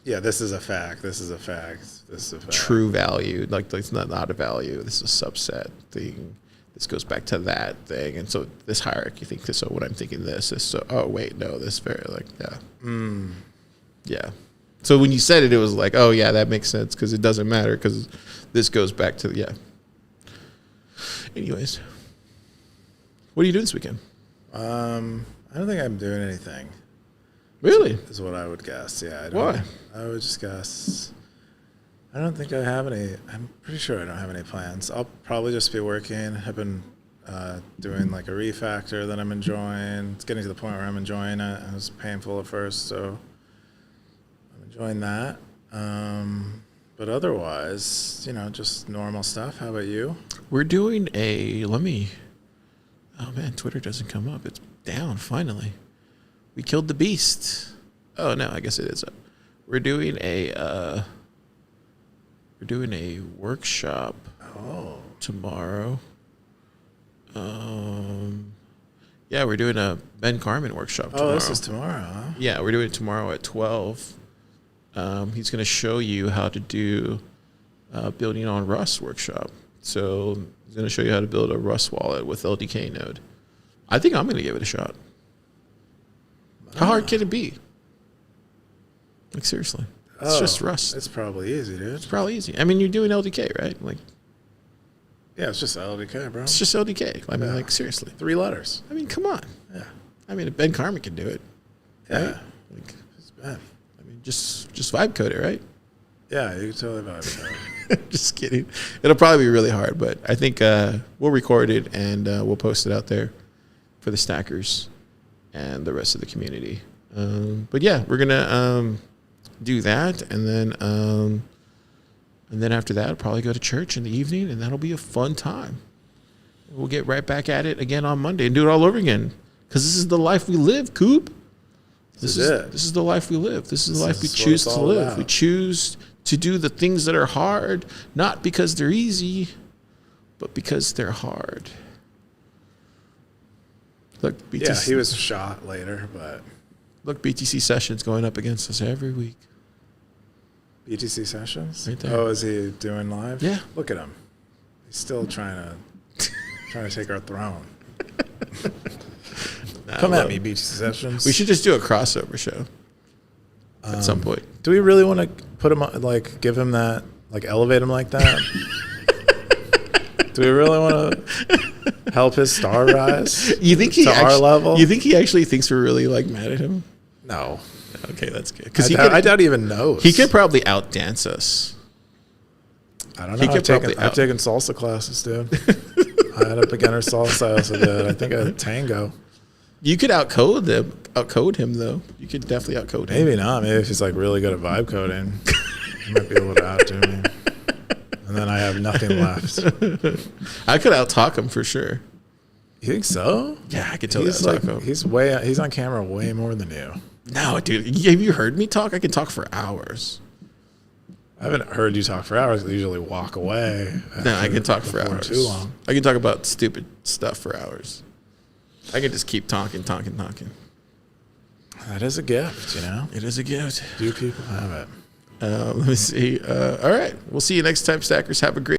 Yeah, this is a fact. This is a fact. This is a fact. True value, like it's not a value. This is a subset thing. This goes back to that thing, and so this hierarchy thing. So when I'm thinking this is so. Oh wait, no, this very like yeah. So when you said it, it was like, oh yeah, that makes sense because it doesn't matter because this goes back to Anyways, what are you doing this weekend? I don't think I'm doing anything. Really? Is what I would guess. Yeah. Why? I would just guess. I don't think I have any. I'm pretty sure I don't have any plans. I'll probably just be working. I've been doing like a refactor that I'm enjoying. It's getting to the point where I'm enjoying it. It was painful at first, so I'm enjoying that. But otherwise, just normal stuff. How about you? We're doing oh man, Twitter doesn't come up. It's down finally. We killed the beast. Oh no, I guess it is up. We're doing a workshop tomorrow. Yeah, we're doing a Ben Carmen workshop tomorrow. Oh, this is tomorrow, huh? Yeah, we're doing it tomorrow at 12. He's going to show you how to do building on Rust workshop. So he's going to show you how to build a Rust wallet with LDK node. I think I'm going to give it a shot. How hard can it be? Like, seriously. It's just Rust. It's probably easy, dude. It's probably easy. I mean, you're doing LDK, right? Like, yeah, it's just LDK, bro. it's just LDK. I mean, like, seriously. 3 letters. I mean, come on. Yeah. I mean, if Ben Carmen can do it. Yeah. Right? Like, It's bad. I mean, just vibe code it, right? Yeah, you can totally vibe it. Just kidding. It'll probably be really hard, but I think we'll record it and we'll post it out there for the stackers. and the rest of the community. But yeah, we're gonna do that, and then after that, I'll probably go to church in the evening, and that'll be a fun time. We'll get right back at it again on Monday and do it all over again, because this is the life we live, Coop. This is it. This is the life we live. This is the life we choose to live. About. We choose to do the things that are hard, not because they're easy, but because they're hard. Look, BTC, yeah, he was shot later, but look, BTC Sessions going up against us every week. BTC Sessions? Right there. Oh, is he doing live? Yeah. Look at him. He's still trying to take our throne. Come at me, BTC Sessions. We should just do a crossover show at some point. Do we really want to put him on, like, give him that, like, elevate him like that? Do we really want to help his star rise? You think he our level? You think he actually thinks we're really like mad at him? No. Okay, that's good. Because I doubt he even knows. He could probably outdance us. I don't know. I've taken salsa classes, dude. I had a beginner salsa. I also did, I think, a tango. You could outcode him, though. You could definitely outcode him. Maybe not. Maybe if he's like really good at vibe coding, he might be able to outdo me. And then I have nothing left. I could out-talk him for sure. You think so? Yeah, I could totally out-talk him. He's on camera way more than you. No, dude. Have you heard me talk? I can talk for hours. I haven't heard you talk for hours. I usually walk away. No, I can talk for hours. Too long. I can talk about stupid stuff for hours. I can just keep talking. That is a gift, you know? It is a gift. Few people have it. Let me see. All right. We'll see you next time, Stackers. Have a great